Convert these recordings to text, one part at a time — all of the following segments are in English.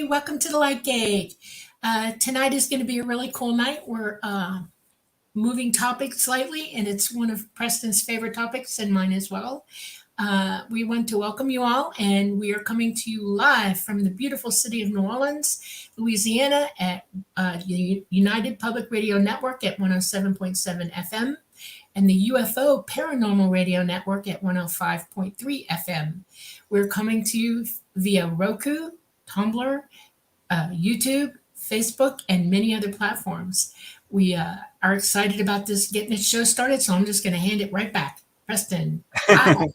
Welcome to the Light Gate. Tonight is going to be a really cool night. We're moving topics slightly, and it's one of Preston's favorite topics and mine as well. We want to welcome you all, and we are coming to you live from the beautiful city of New Orleans, Louisiana at the United Public Radio Network at 107.7 FM and the UFO Paranormal Radio Network at 105.3 FM. We're coming to you via Roku, Tumblr, YouTube, Facebook, and many other platforms. We are excited about this, getting this show started, so I'm just going to hand it right back. Preston. Hi.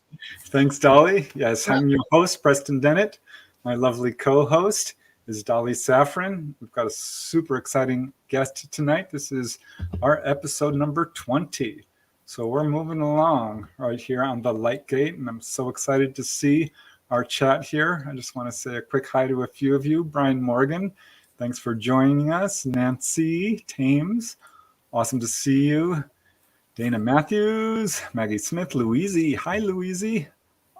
Thanks, Dolly. Yes, I'm your host, Preston Dennett. My lovely co-host is Dolly Safran. We've got a super exciting guest tonight. This is our episode number 20. So we're moving along right here on the Light Gate, and I'm so excited to see our chat here. I just want to say a quick hi to a few of you. Brian Morgan, thanks for joining us. Nancy Thames, awesome to see you. Dana Matthews, Maggie Smith, Louise. Hi, Louise.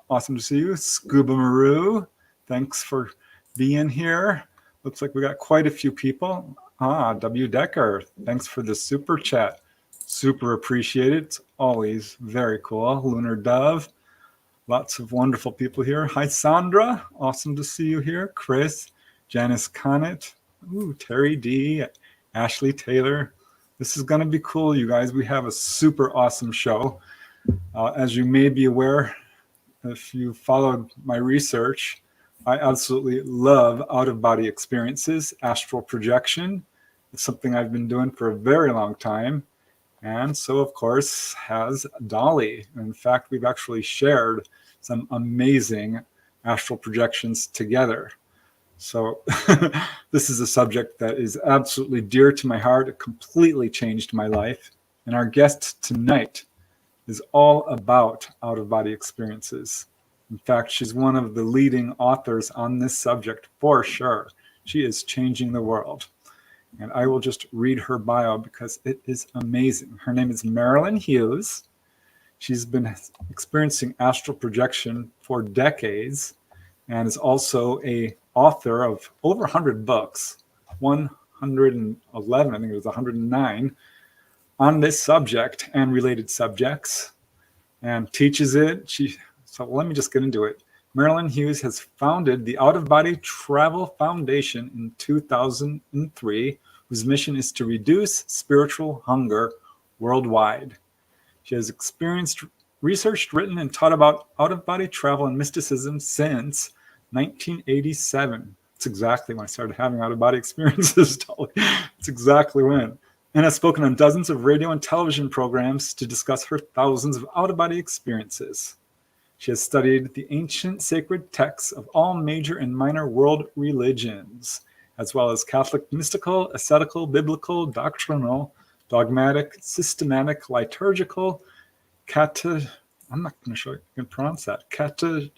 Awesome to see you. Scuba Maru, thanks for being here. Looks like we got quite a few people. W. Decker, thanks for the super chat. Super appreciated. It's always very cool. Lunar Dove. Lots of wonderful people here. Hi, Sandra. Awesome to see you here. Chris, Janice Connett, Terry D, Ashley Taylor. This is going to be cool, you guys. We have a super awesome show. As you may be aware, if you followed my research, I absolutely love out-of-body experiences, astral projection. It's something I've been doing for a very long time. And so, of course, has Dolly. In fact, we've actually shared some amazing astral projections together. So this is a subject that is absolutely dear to my heart. It completely changed my life. And our guest tonight is all about out-of-body experiences. In fact, she's one of the leading authors on this subject for sure. She is changing the world. And I will just read her bio because it is amazing. Her name is Marilynn Hughes. She's been experiencing astral projection for decades and is also an author of over 100 books, 111, I think it was 109, on this subject and related subjects, and teaches it. So let me just get into it. Marilynn Hughes has founded the Out-of-Body Travel Foundation in 2003, whose mission is to reduce spiritual hunger worldwide. She has researched, written, and taught about out-of-body travel and mysticism since 1987. It's exactly when I started having out-of-body experiences. It's exactly when. And has spoken on dozens of radio and television programs to discuss her thousands of out-of-body experiences. She has studied the ancient sacred texts of all major and minor world religions, as well as Catholic, mystical, ascetical, biblical, doctrinal, dogmatic, systematic, liturgical, I'm not going to show you, I can pronounce that, Catechetical.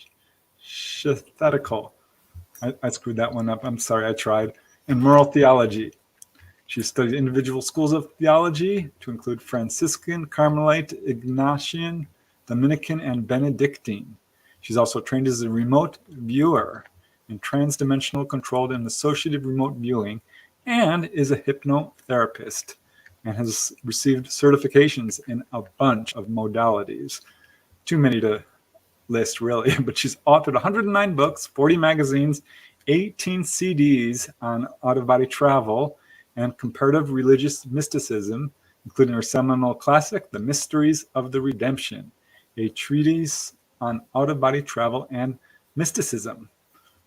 I screwed that one up. I'm sorry, I tried. And moral theology. She studied individual schools of theology to include Franciscan, Carmelite, Ignatian, Dominican, and Benedictine. She's also trained as a remote viewer in transdimensional controlled and associative remote viewing, and is a hypnotherapist, and has received certifications in a bunch of modalities. Too many to list, really, but she's authored 109 books, 40 magazines, 18 CDs on out-of-body travel and comparative religious mysticism, including her seminal classic, The Mysteries of the Redemption, a treatise on out-of-body travel and mysticism,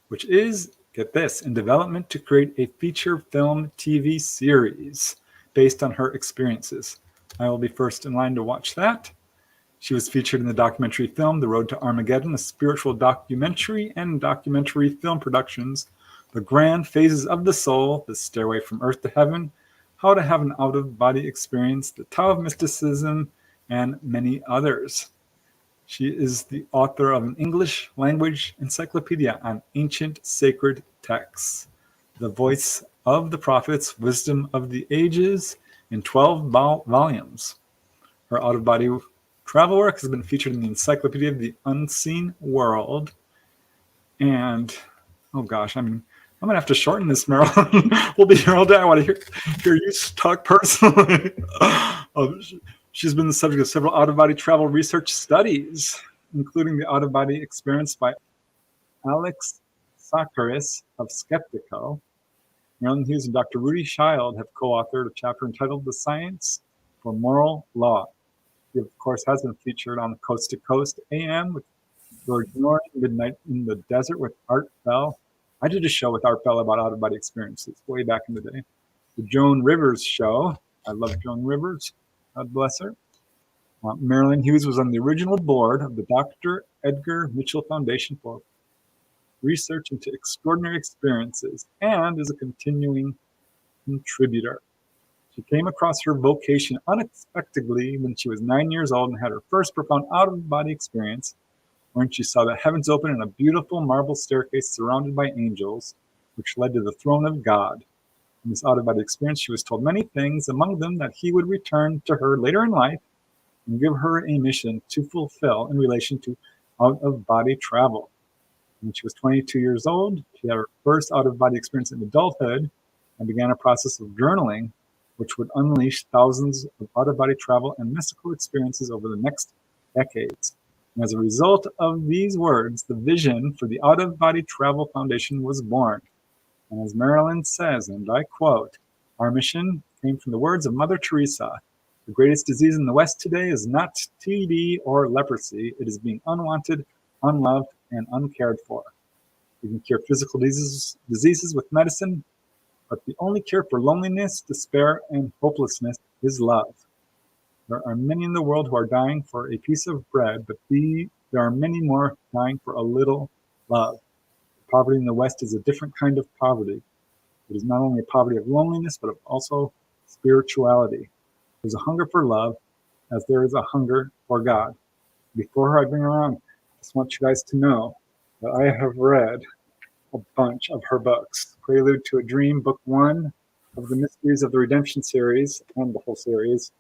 which is, get this, in development to create a feature film TV series based on her experiences. I will be first in line to watch that. She was featured in the documentary film The Road to Armageddon, a spiritual documentary and documentary film productions, The Grand Phases of the Soul, The Stairway from Earth to Heaven, How to Have an Out-of-Body Experience, The Tao of Mysticism, and many others. She is the author of an English language encyclopedia on ancient sacred texts, The Voice of the Prophets, Wisdom of the Ages, in 12 volumes. Her out-of-body travel work has been featured in the Encyclopedia of the Unseen World. And, oh gosh, I'm gonna have to shorten this, Marilyn. We'll be here all day. I want to hear you talk personally. She's been the subject of several out-of-body travel research studies, including the out-of-body experience by Alex Sakaris of Skeptical. Marilynn Hughes and Dr. Rudy Child have co-authored a chapter entitled The Science for Moral Law. He, of course, has been featured on Coast to Coast AM with George Norton, Midnight in the Desert with Art Bell. I did a show with Art Bell about out-of-body experiences way back in the day. The Joan Rivers Show. I love Joan Rivers. God bless her. Marilynn Hughes was on the original board of the Dr. Edgar Mitchell Foundation for Research into Extraordinary Experiences and is a continuing contributor. She came across her vocation unexpectedly when she was 9 years old and had her first profound out-of-body experience when she saw the heavens open and a beautiful marble staircase surrounded by angels, which led to the throne of God. In this out-of-body experience, she was told many things, among them that he would return to her later in life and give her a mission to fulfill in relation to out-of-body travel. When she was 22 years old, she had her first out-of-body experience in adulthood and began a process of journaling, which would unleash thousands of out-of-body travel and mystical experiences over the next decades. And as a result of these words, the vision for the Out-of-Body Travel Foundation was born. And as Marilynn says, and I quote, "Our mission came from the words of Mother Teresa. The greatest disease in the West today is not TB or leprosy. It is being unwanted, unloved, and uncared for. We can cure physical diseases with medicine, but the only cure for loneliness, despair, and hopelessness is love. There are many in the world who are dying for a piece of bread, but there are many more dying for a little love. Poverty in the West is a different kind of poverty. It is not only a poverty of loneliness, but of also spirituality. There's a hunger for love as there is a hunger for God." Before I bring her on, I just want you guys to know that I have read a bunch of her books. Prelude to a Dream, book 1 of the Mysteries of the Redemption series, and the whole series.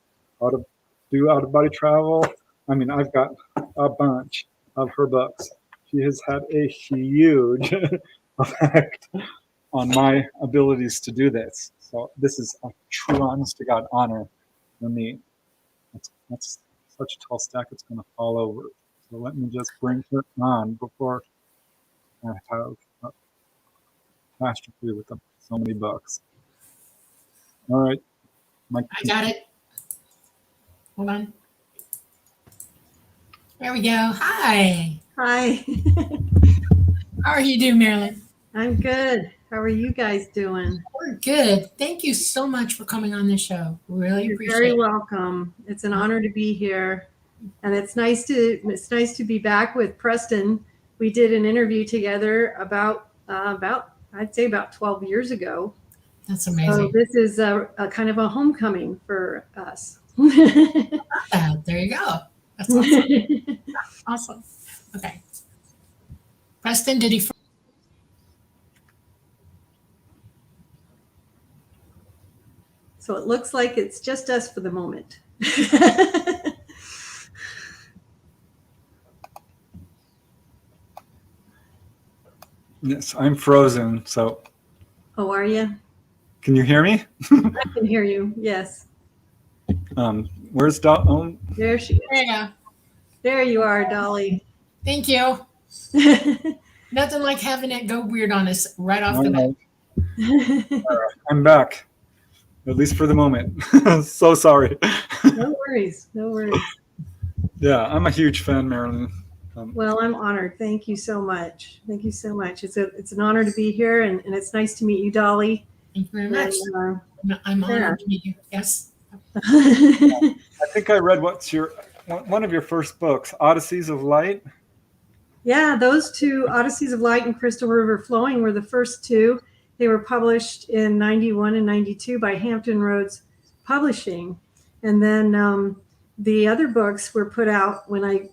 Out-of-body travel. I mean, I've got a bunch of her books. She has had a huge effect on my abilities to do this. So this is a true, honest to God honor for me. That's such a tall stack, it's going to fall over. So let me just bring her on before I have a catastrophe with so many books. All right. I got it. Hold on. There we go. Hi. Hi. How are you doing, Marilynn? I'm good. How are you guys doing? We're good. Thank you so much for coming on the show. Really You're appreciate very it. welcome. It's an honor to be here. And it's nice to be back with Preston. We did an interview together about I'd say about 12 years ago. That's So amazing. this is a kind of a homecoming for us. There you go. That's awesome. Awesome. Okay. Preston, did he? So it looks like it's just us for the moment. Yes, I'm frozen. So Oh, are you? can you hear me? I can hear you. Yes. Where's Dot? Oh, There she is. Yeah. There you are, Dolly. Thank you. Nothing like having it go weird on us right off the bat. I'm back, at least for the moment. So sorry. No worries. No worries. Yeah, I'm a huge fan, Marilynn. Well, I'm honored. Thank you so much. Thank you so much. It's an honor to be here, and it's nice to meet you, Dolly. Thank you very much. And, I'm honored to meet you. Yes. I think I read one of your first books, Odysseys of Light. Yeah, those two, Odysseys of Light and Crystal River Flowing, were the first two. They were published in 91 and 92 by Hampton Roads Publishing. And then the other books were put out when I,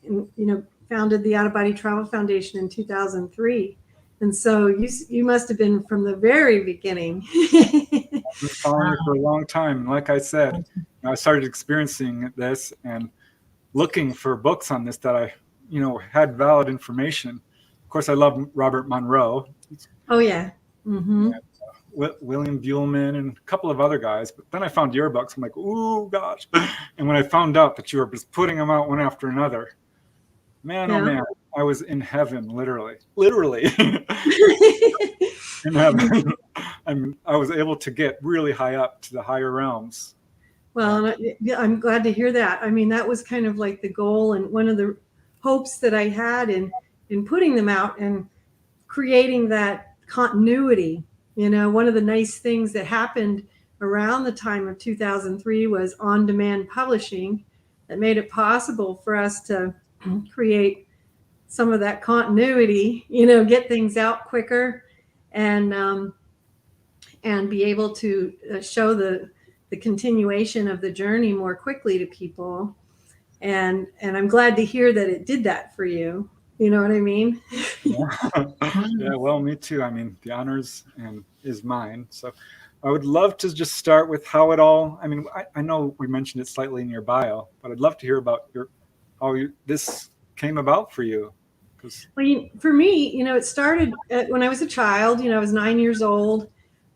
founded the Out-of-Body Travel Foundation in 2003. And so you must have been from the very beginning. I've been following you for a long time. Like I said, I started experiencing this and looking for books on this that I, had valid information. Of course, I love Robert Monroe. Oh, yeah. Mm-hmm. William Buellman and a couple of other guys. But then I found your books. I'm like, ooh, gosh. And when I found out that you were just putting them out one after another, man, oh man, I was in heaven, literally. In heaven. I was able to get really high up to the higher realms. Well, I'm glad to hear that. I mean, that was kind of like the goal and one of the hopes that I had in putting them out and creating that continuity. You know, one of the nice things that happened around the time of 2003 was on-demand publishing that made it possible for us to create some of that continuity, you know, get things out quicker and be able to show the continuation of the journey more quickly to people. And I'm glad to hear that it did that for you. You know what I mean? Yeah, well, me too. I mean, the honors is mine. So I would love to just start with how it all, I mean, I know we mentioned it slightly in your bio, but I'd love to hear about this came about for you. Well, for me, you know, it started when I was a child. You know, I was 9 years old.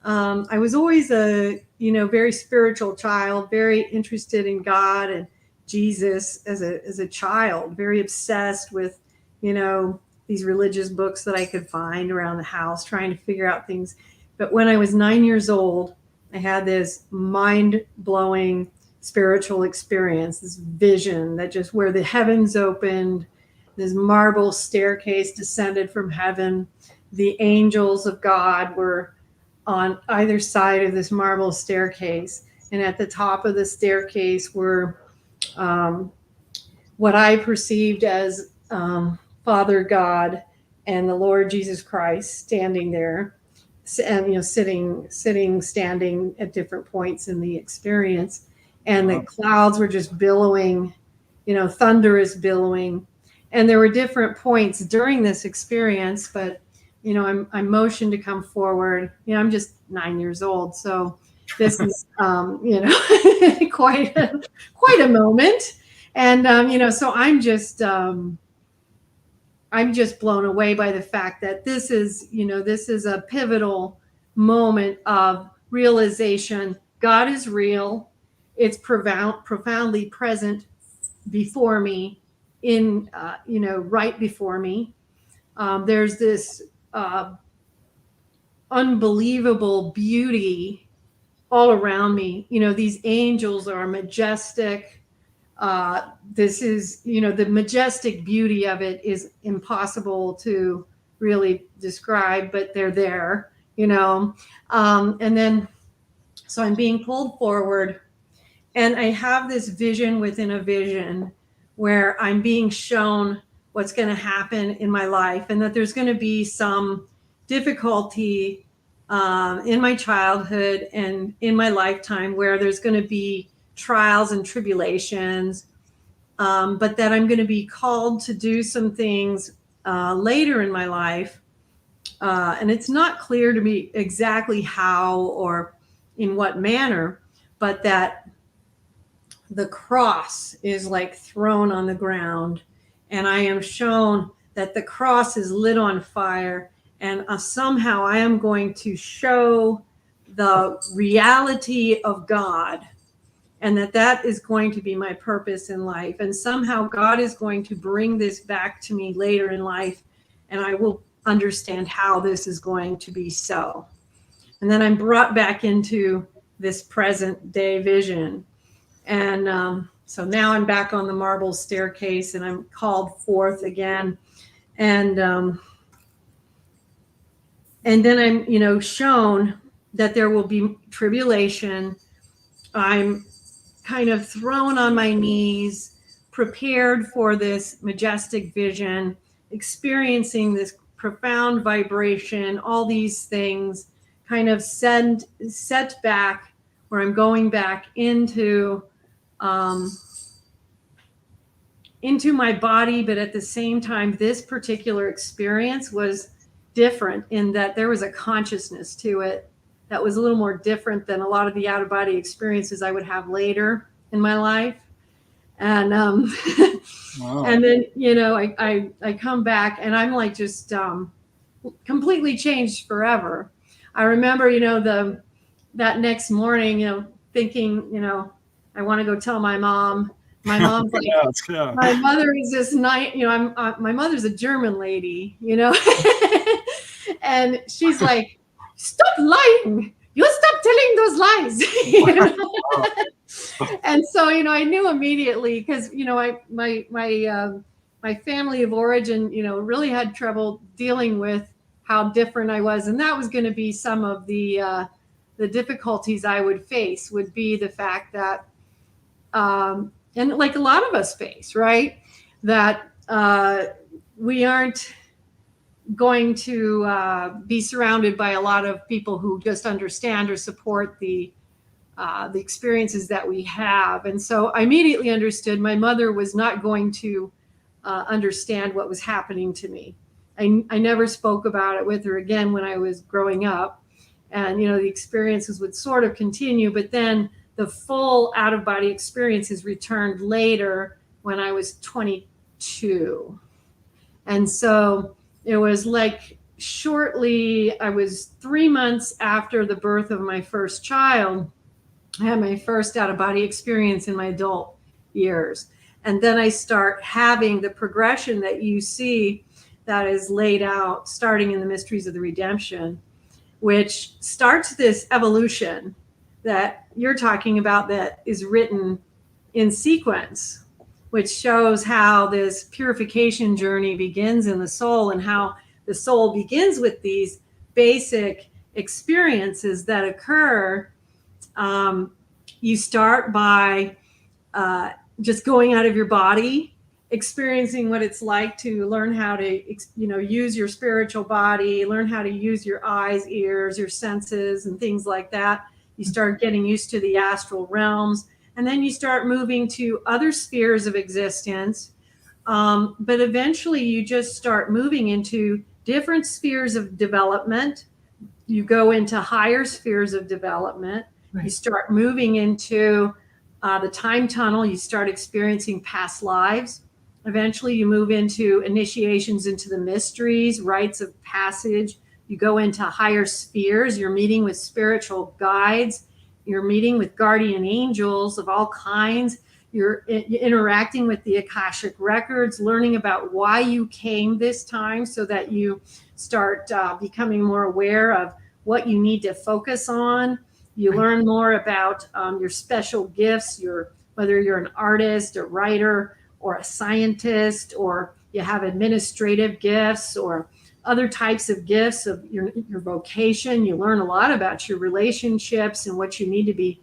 I was always a, you know, very spiritual child, very interested in God and Jesus as a child, very obsessed with, you know, these religious books that I could find around the house, trying to figure out things. But when I was 9 years old, I had this mind-blowing spiritual experience, this vision that just where the heavens opened, this marble staircase descended from heaven. The angels of God were on either side of this marble staircase. And at the top of the staircase were what I perceived as Father God and the Lord Jesus Christ standing there, and, you know, sitting, standing at different points in the experience. And the clouds were just billowing, you know, thunder is billowing. And there were different points during this experience, but, you know, I'm motioned to come forward. You know, I'm just 9 years old. So this is, you know, quite a moment. And, you know, so I'm just blown away by the fact that this is, you know, this is a pivotal moment of realization. God is real. It's profoundly present before me, in, you know, right before me. There's this unbelievable beauty all around me. You know, these angels are majestic. This is, you know, the majestic beauty of it is impossible to really describe, but they're there, you know. And then, so I'm being pulled forward, and I have this vision within a vision where I'm being shown what's going to happen in my life, and that there's going to be some difficulty in my childhood and in my lifetime where there's going to be trials and tribulations, but that I'm going to be called to do some things later in my life. And it's not clear to me exactly how or in what manner, but that the cross is like thrown on the ground, and I am shown that the cross is lit on fire, and somehow I am going to show the reality of God, and that is going to be my purpose in life. And somehow God is going to bring this back to me later in life, and I will understand how this is going to be so. And then I'm brought back into this present day vision. And so now I'm back on the marble staircase, and I'm called forth again. And then I'm, you know, shown that there will be tribulation. I'm kind of thrown on my knees, prepared for this majestic vision, experiencing this profound vibration, all these things kind of set back, where I'm going back into my body. But at the same time, this particular experience was different in that there was a consciousness to it that was a little more different than a lot of the out-of-body experiences I would have later in my life. And wow. And then, you know, I come back, and I'm like just completely changed forever. I remember, that next morning, thinking, I want to go tell my mom. My mom's like, Yeah. my mother is this night, my mother's a German lady, and she's like, stop lying. You stop telling those lies. And so, I knew immediately because, my family of origin, really had trouble dealing with how different I was. And that was going to be some of the difficulties I would face, would be the fact that, and like a lot of us face, right, that we aren't going to be surrounded by a lot of people who just understand or support the experiences that we have. And so I immediately understood my mother was not going to understand what was happening to me. I never spoke about it with her again when I was growing up. And, the experiences would sort of continue, but then the full out-of-body experiences returned later when I was 22. And so it was like shortly, I was 3 months after the birth of my first child, I had my first out-of-body experience in my adult years. And then I start having the progression that you see that is laid out starting in the Mysteries of the Redemption, which starts this evolution that you're talking about that is written in sequence, which shows how this purification journey begins in the soul and how the soul begins with these basic experiences that occur. You start by just going out of your body, experiencing what it's like to learn how to, use your spiritual body, learn how to use your eyes, ears, your senses, and things like that. You start getting used to the astral realms, and then you start moving to other spheres of existence. But eventually you just start moving into different spheres of development. You go into higher spheres of development. Right. You start moving into the time tunnel. You start experiencing past lives. Eventually you move into initiations into the mysteries, rites of passage. You go into higher spheres. You're meeting with spiritual guides. You're meeting with guardian angels of all kinds. You're interacting with the Akashic records, learning about why you came this time so that you start becoming more aware of what you need to focus on. You learn more about your special gifts, whether you're an artist, a writer, or a scientist, or you have administrative gifts or other types of gifts of your vocation. You learn a lot about your relationships and what you need to be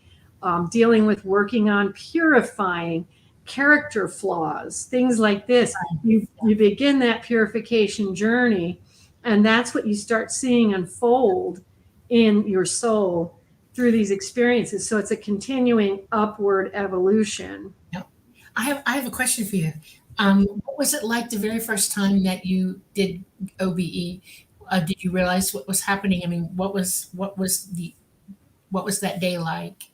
dealing with, working on, purifying, character flaws, things like this. You begin that purification journey, and that's what you start seeing unfold in your soul through these experiences. So it's a continuing upward evolution. Yep. I have a question for you. What was it like the very first time that you did OBE? Did you realize what was happening? I mean, what was that day like?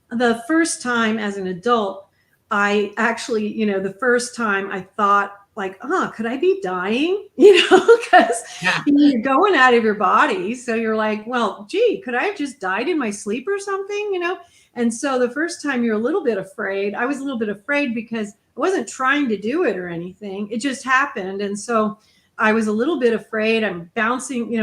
The first time as an adult, I actually, the first time I thought like, could I be dying? Because you're going out of your body. So you're like, well, gee, could I have just died in my sleep or something? And so the first time you're a little bit afraid. I was a little bit afraid because I wasn't trying to do it or anything. It just happened. And so I was a little bit afraid. I'm bouncing,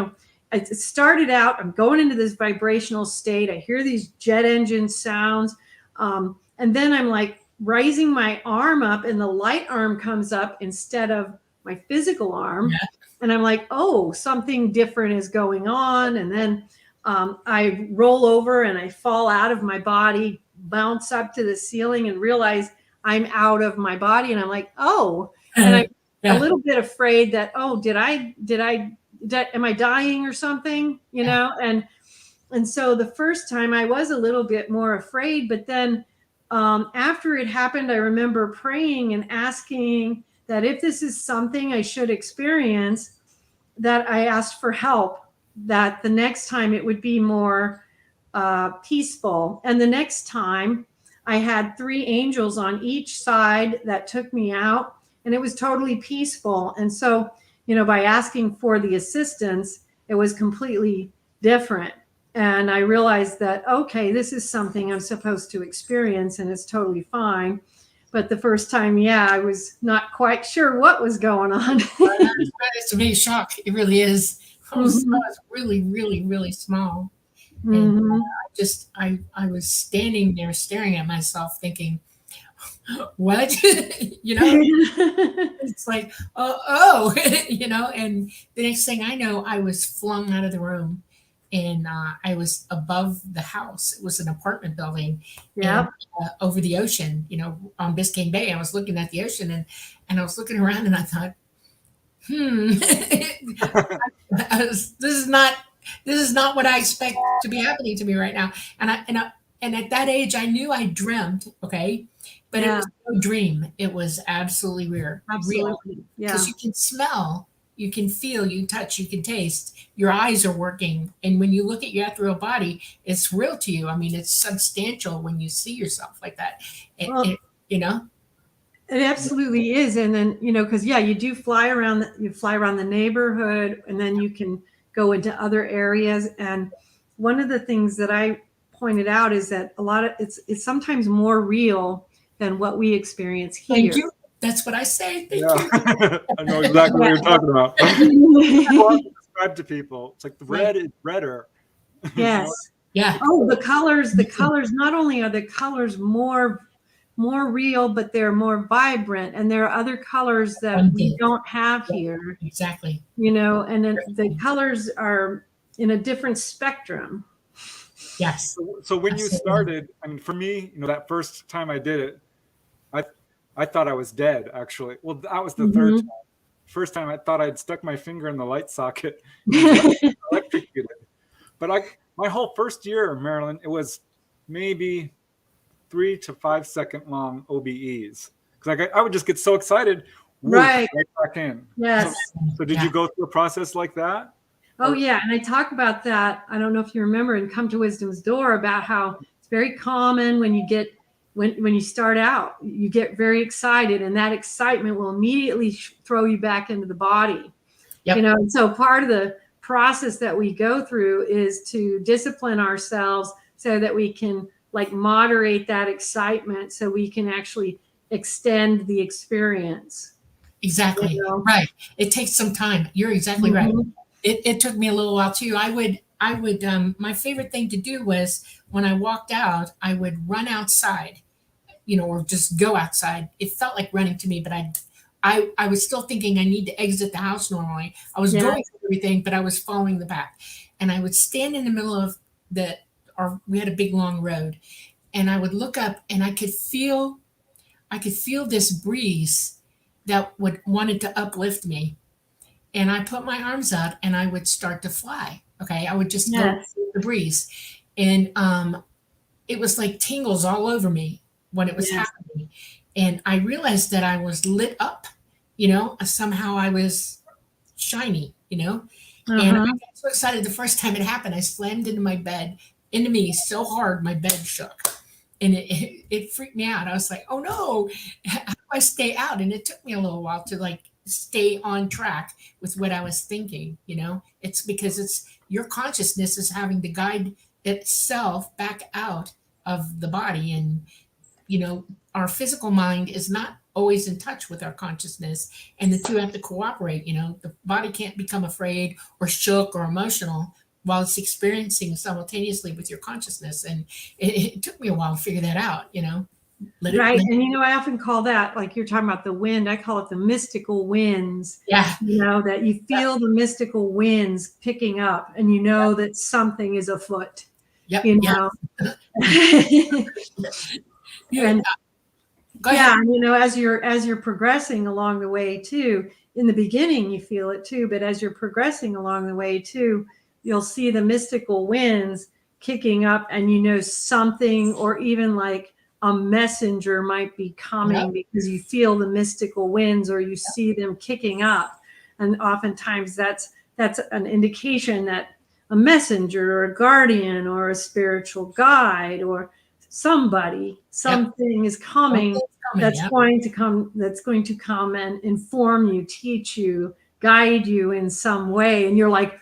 it started out, I'm going into this vibrational state. I hear these jet engine sounds. And then I'm like raising my arm up and the light arm comes up instead of my physical arm. Yeah. And I'm like, oh, something different is going on. And then I roll over and I fall out of my body, bounce up to the ceiling and realize I'm out of my body. And I'm like, oh, and I'm a little bit afraid that, oh, am I dying or something, And so the first time I was a little bit more afraid, but then after it happened, I remember praying and asking that if this is something I should experience, that I asked for help, that the next time it would be more peaceful. And the next time I had 3 angels on each side that took me out, and it was totally peaceful. And so, by asking for the assistance, it was completely different. And I realized that, okay, this is something I'm supposed to experience, and it's totally fine. But the first time, I was not quite sure what was going on. It's a big shock. It really is. I was really, really, really small. And I was standing there staring at myself thinking, what? It's like, oh, and the next thing I know, I was flung out of the room, and I was above the house. It was an apartment building over the ocean, on Biscayne Bay. I was looking at the ocean, and I was looking around, and I thought, this is not what I expect to be happening to me right now. And at that age, I knew I dreamt, okay, but it was no dream. It was absolutely real. Absolutely, because you can smell, you can feel, you can touch, you can taste. Your eyes are working, and when you look at your ethereal body, it's real to you. I mean, it's substantial when you see yourself like that. It absolutely is. And then, because you do fly around the neighborhood, and then you can go into other areas. And one of the things that I pointed out is that a lot of it's sometimes more real than what we experience here. Thank you. That's what I say. Thank you. I know exactly what you're talking about. Describe to people. It's like the red is redder. Yes. Yeah. Oh, the colors. Not only are the colors more real, but they're more vibrant, and there are other colors that we don't have here. Exactly. And then the colors are in a different spectrum. Yes. So when you started, I mean, for me, that first time I did it, I thought I was dead, actually. Well, that was the third time. First time I thought I'd stuck my finger in the light socket and electrocuted. But my whole first year, Marilynn, it was maybe 3 to 5 second long OBEs. Because I would just get so excited. Right back in. Yes. So did you go through a process like that? Oh, yeah. And I talk about that. I don't know if you remember in Come to Wisdom's Door about how it's very common when you get when you start out, you get very excited, and that excitement will immediately throw you back into the body. Yep. And so part of the process that we go through is to discipline ourselves so that we can moderate that excitement, so we can actually extend the experience. Exactly. Right. It takes some time. You're exactly right. It took me a little while too. I would my favorite thing to do was when I walked out, I would run outside, or just go outside. It felt like running to me, but I was still thinking I need to exit the house normally. I was going through everything, but I was following the path. And I would stand in the middle of we had a big long road, and I would look up, and I could feel this breeze that wanted to uplift me. And I put my arms out, and I would start to fly. Okay. I would just go with the breeze. And it was like tingles all over me when it was happening. And I realized that I was lit up, somehow I was shiny, And I got so excited the first time it happened. I slammed into me so hard, my bed shook. And it freaked me out. I was like, oh no, how do I stay out? And it took me a little while to stay on track with what I was thinking. It's because your consciousness is having to guide itself back out of the body. And, our physical mind is not always in touch with our consciousness, and the two have to cooperate. The body can't become afraid or shook or emotional while it's experiencing simultaneously with your consciousness. And it took me a while to figure that out, Right. And, I often call that, like you're talking about the wind, I call it the mystical winds. Yeah. That you feel the mystical winds picking up, and that something is afoot. Yep. And go ahead. as you're progressing along the way too, in the beginning you feel it too, but as you're progressing along the way too, you'll see the mystical winds kicking up, and something, or even like a messenger might be coming, because you feel the mystical winds, or you see them kicking up. And oftentimes that's an indication that a messenger or a guardian or a spiritual guide or something is coming, that's going to come and inform you, teach you, guide you in some way. And you're like,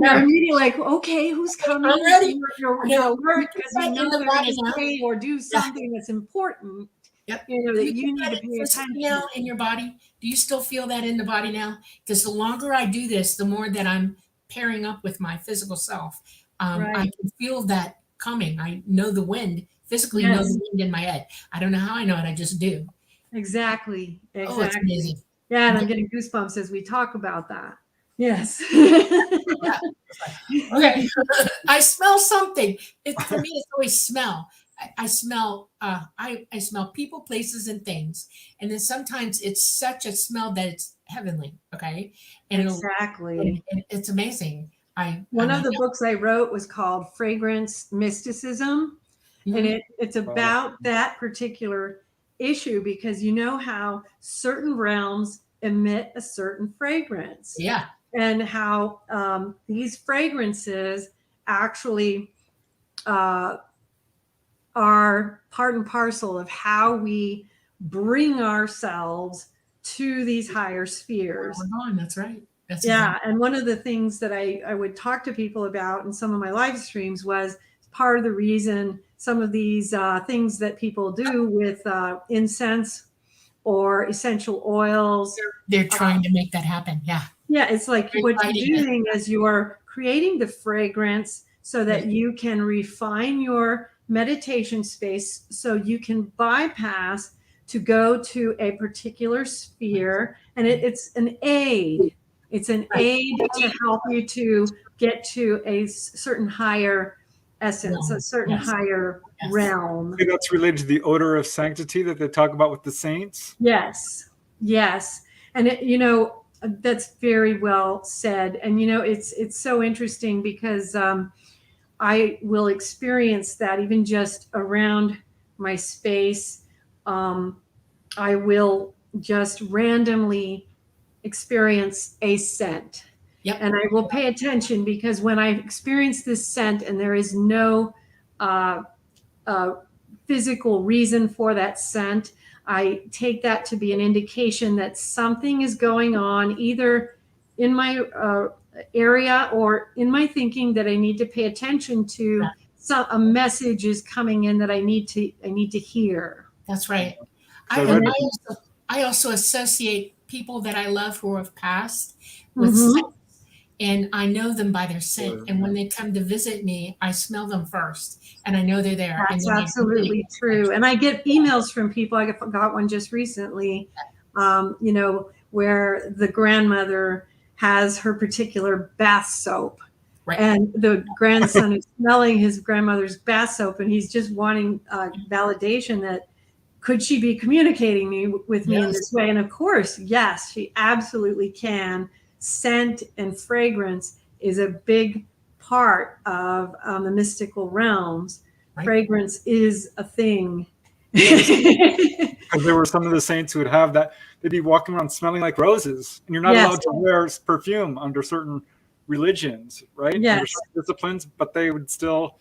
You're immediately like, okay, who's coming? I'm ready. You're Yeah. alert because Put you that in know the they're going body to now. say or do something that's important. Yep. You know, Do that you get need to that pay attention. now in your body? Do you still feel that in the body now? Because the longer I do this, the more that I'm pairing up with my physical self. I Right. can feel that coming. I know the wind, physically know Yes. the wind in my head. I don't know how I know it. I just do. Exactly. Oh, it's Exactly. amazing. Yeah, and I'm getting goosebumps as we talk about that. Yes. Yeah. Okay. I smell something. For me, it's always smell. I smell I smell people, places, and things. And then sometimes it's such a smell that it's heavenly. Okay. And Exactly. it's amazing. One of the books I wrote was called Fragrance Mysticism. And Mhm. it's about that particular issue because you know how certain realms emit a certain fragrance. Yeah. And how these fragrances actually are part and parcel of how we bring ourselves to these higher spheres. We're going. That's right. That's Yeah. And one of the things that I would talk to people about in some of my live streams was part of the reason some of these things that people do with incense or essential oils. they're trying to make that happen. Yeah. Yeah, it's like They're what you're fighting it. doing is you're creating the fragrance so that you can refine your meditation space so you can bypass to go to a particular sphere. And it's an aid. It's an aid to help you to get to a certain higher essence, a certain Yes. higher Yes. realm. See, that's related to the odor of sanctity that they talk about with the saints. Yes, yes, and that's very well said. And it's so interesting because I will experience that even just around my space. I will just randomly experience a scent. Yep. And I will pay attention because when I experience this scent and there is no physical reason for that scent, I take that to be an indication that something is going on either in my area or in my thinking that I need to pay attention to. A message is coming in that I need to hear. That's right. So I also associate people that I love who have passed with Mhm. scent, and I know them by their scent. Sure. And when they come to visit me, I smell them first, and I know they're there. That's and absolutely true. And I get emails from people. I got one just recently, where the grandmother has her particular bath soap. Right. And the grandson is smelling his grandmother's bath soap, and he's just wanting validation that could she be communicating with me in this way? And of course, yes, she absolutely can. Scent and fragrance is a big part of the mystical realms. Right. Fragrance is a thing. Because there were some of the saints who would have that, they'd be walking around smelling like roses, and you're not Yes. allowed to wear perfume under certain religions, right? Yes. Under certain disciplines, but they would still,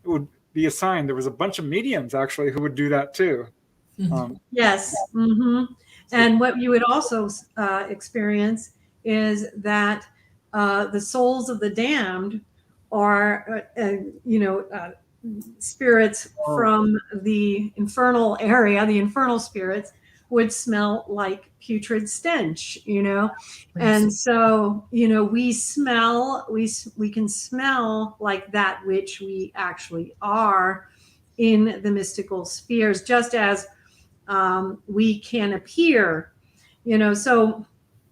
it would be a sign. There was a bunch of mediums actually who would do that too. Yes. Mm-hmm. And what you would also experience is that the souls of the damned are, spirits from the infernal area, the infernal spirits would smell like putrid stench, and so, we can smell like that which we actually are in the mystical spheres, just as we can appear, so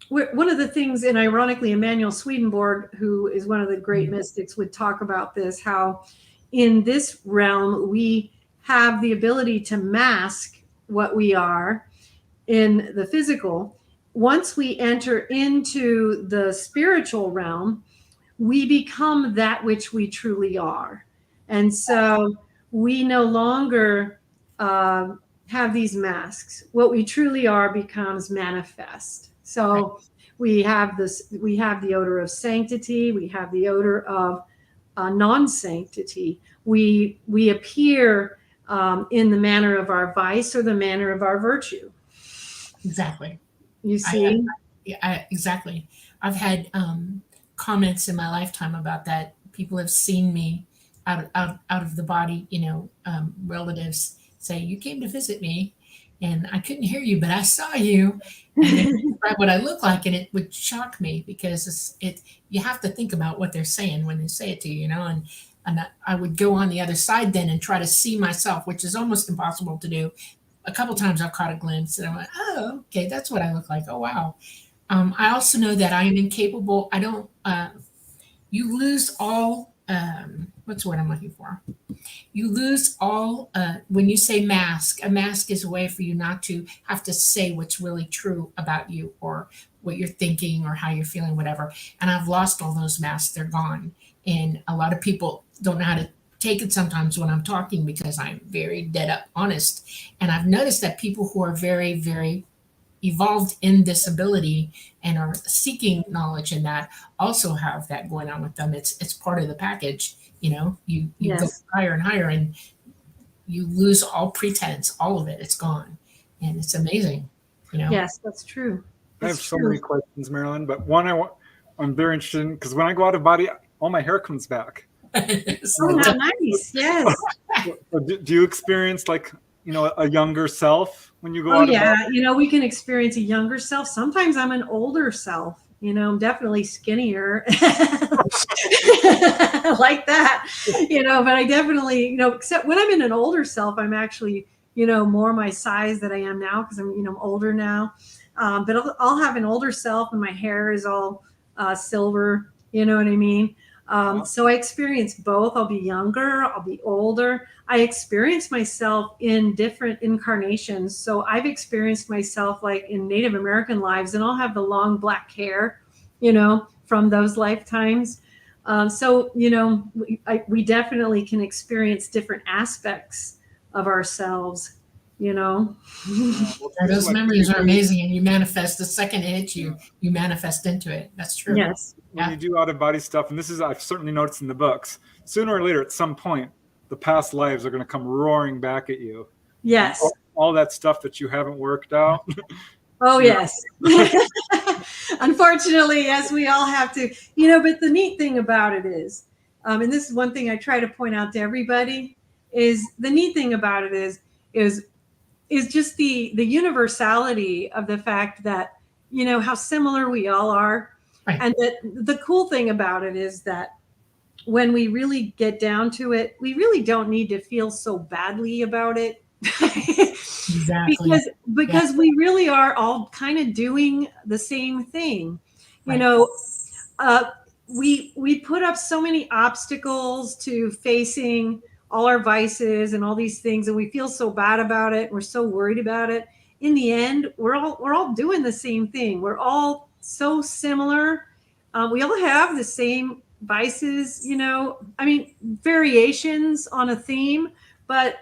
one of the things, and ironically, Emanuel Swedenborg, who is one of the great mystics, would talk about this, how in this realm, we have the ability to mask what we are in the physical. Once we enter into the spiritual realm, we become that which we truly are. And so we no longer have these masks. What we truly are becomes manifest. So we have the odor of sanctity. We have the odor of non-sanctity. We appear in the manner of our vice or the manner of our virtue. Exactly. You see? Exactly. I've had comments in my lifetime about that. People have seen me out of the body, relatives say, you came to visit me and I couldn't hear you, but I saw you. And they describe what I look like, and it would shock me because you have to think about what they're saying when they say it to you, and I would go on the other side then and try to see myself, which is almost impossible to do. A couple times I've caught a glimpse and I'm like, oh, okay, that's what I look like. Oh, wow. I also know that I am incapable. I don't, you lose all, what's the word I'm looking for? You lose all, when you say mask, a mask is a way for you not to have to say what's really true about you or what you're thinking or how you're feeling, whatever. And I've lost all those masks. They're gone. And a lot of people don't know how to take it sometimes when I'm talking because I'm very dead up honest. And I've noticed that people who are very, very evolved in this ability and are seeking knowledge in that also have that going on with them. It's part of the package. You Yes. go higher and higher and you lose all pretense, all of it. It's gone. And it's amazing. Yes, that's true. I have so many questions, Marilynn, but one I'm very interested in, because when I go out of body, all my hair comes back. Oh, how nice. Yes. Do you experience a younger self when you go Oh, out yeah. of body? We can experience a younger self. Sometimes I'm an older self. I'm definitely skinnier like that, but I definitely, except when I'm in an older self, I'm actually, more my size that I am now because I'm older now. But I'll have an older self and my hair is all silver, you know what I mean? So I experience both. I'll be younger, I'll be older. I experience myself in different incarnations. So I've experienced myself like in Native American lives, and I'll have the long black hair, from those lifetimes. So we definitely can experience different aspects of ourselves, Those memories are amazing, and you manifest the second it hits you, you manifest into it. That's true. Yes. When you do out of body stuff, and this is, I've certainly noticed in the books, sooner or later at some point, the past lives are going to come roaring back at you. Yes. All that stuff that you haven't worked out. Oh, yes. Unfortunately, yes, we all have to, but the neat thing about it is, and this is one thing I try to point out to everybody, is the neat thing about it is just the universality of the fact that, how similar we all are. Right. And that the cool thing about it is that when we really get down to it, we really don't need to feel so badly about it. Exactly. Because we really are all kind of doing the same thing. Right. We put up so many obstacles to facing all our vices and all these things, and we feel so bad about it. We're so worried about it. In the end, we're all doing the same thing. We're all so similar. We all have the same vices, variations on a theme, but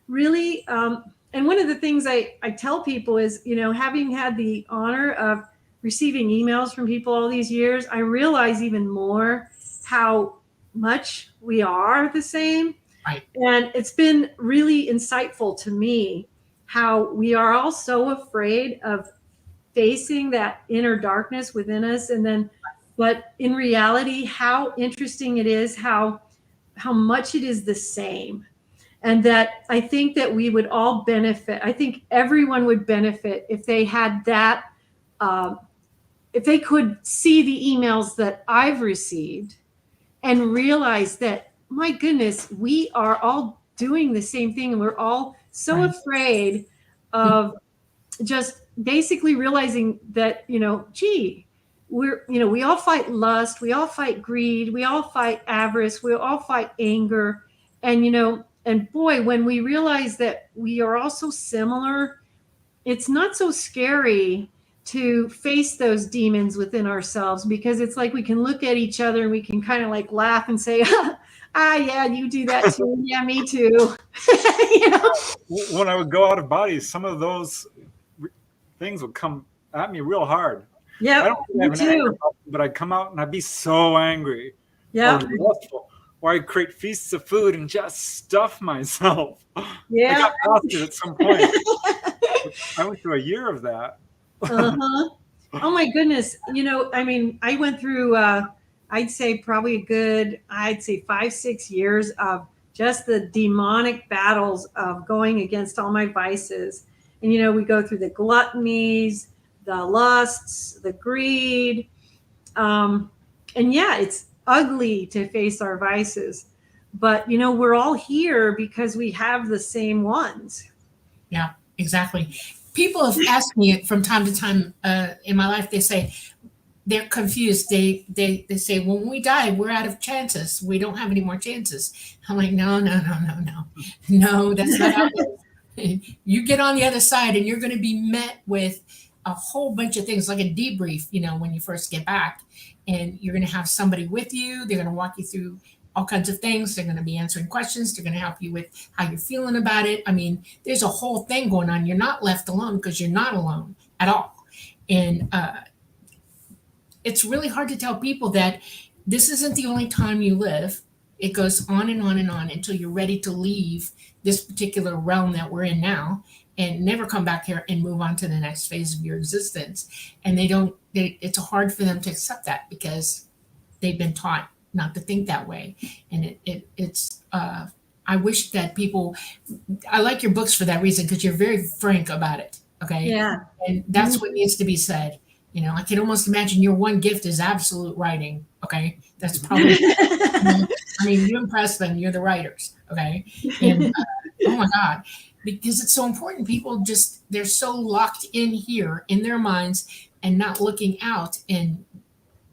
really, and one of the things I tell people is, having had the honor of receiving emails from people all these years, I realize even more how much we are the same. Right. And it's been really insightful to me how we are all so afraid of facing that inner darkness within us. But in reality, how interesting it is, how much it is the same. And that I think that we would all benefit. I think everyone would benefit if they had that, if they could see the emails that I've received and realize that, my goodness, we are all doing the same thing. And we're all so afraid of just basically realizing that, we all fight lust, we all fight greed, we all fight avarice, we all fight anger. And boy, when we realize that we are all so similar, it's not so scary to face those demons within ourselves, because it's like we can look at each other and we can kind of like laugh and say, yeah, you do that too. Yeah, me too. When I would go out of body, some of those things would come at me real hard. Yeah, I don't really have an anger problem, but I'd come out and I'd be so angry. Yeah. Or lustful. Or I'd create feasts of food and just stuff myself. Yeah. I got past it at some point. I went through a year of that. Uh-huh. Oh my goodness. I went through I'd say probably a good, 5-6 years of just the demonic battles of going against all my vices. And, we go through the gluttonies, the lusts, the greed. And yeah, it's ugly to face our vices. But, we're all here because we have the same ones. Yeah, exactly. People have asked me from time to time in my life, they say, they're confused. They say, well, when we die, we're out of chances. We don't have any more chances. I'm like, no, that's not how it is. You get on the other side and you're going to be met with a whole bunch of things, like a debrief, when you first get back, and you're going to have somebody with you. They're going to walk you through all kinds of things. They're going to be answering questions. They're going to help you with how you're feeling about it. I mean, there's a whole thing going on. You're not left alone, because you're not alone at all. And, it's really hard to tell people that this isn't the only time you live. It goes on and on and on until you're ready to leave this particular realm that we're in now and never come back here and move on to the next phase of your existence. And it's hard for them to accept that, because they've been taught not to think that way. And I wish that people, I like your books for that reason, because you're very frank about it. Okay. Yeah. And that's what needs to be said. I can almost imagine your one gift is absolute writing. Okay. That's probably, you impress them. You're the writers. Okay. And oh my God, because it's so important. People they're so locked in here in their minds and not looking out in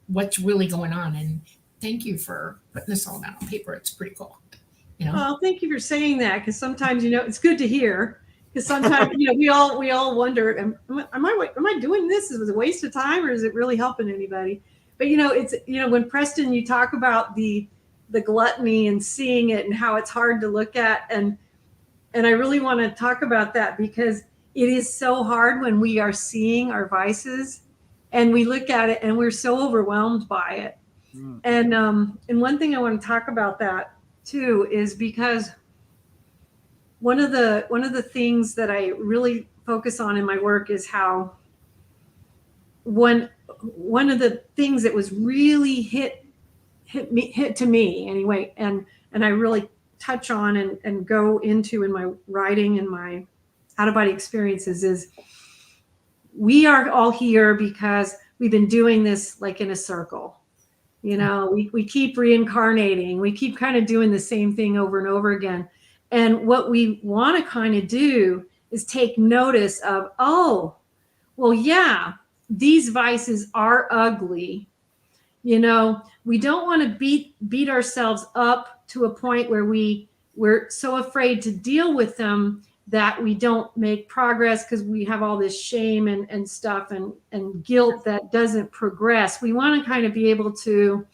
what's really going on. And thank you for putting this all down on paper. It's pretty cool. Well, thank you for saying that, because sometimes, it's good to hear. Because sometimes, we all wonder, am I doing this? Is it a waste of time, or is it really helping anybody? But, it's, when Preston, you talk about the gluttony and seeing it and how it's hard to look at. And I really want to talk about that, because it is so hard when we are seeing our vices and we look at it and we're so overwhelmed by it. And one thing I want to talk about that too is because one of the things that I really focus on in my work is how one of the things that was really hit to me anyway, and I really touch on and go into in my writing and my out-of-body experiences is we are all here because we've been doing this like in a circle. We keep reincarnating. We keep kind of doing the same thing over and over again. And what we want to kind of do is take notice of, oh, well, yeah, these vices are ugly. We don't want to beat ourselves up to a point where we're so afraid to deal with them that we don't make progress, because we have all this shame and stuff and guilt that doesn't progress. We want to kind of be able to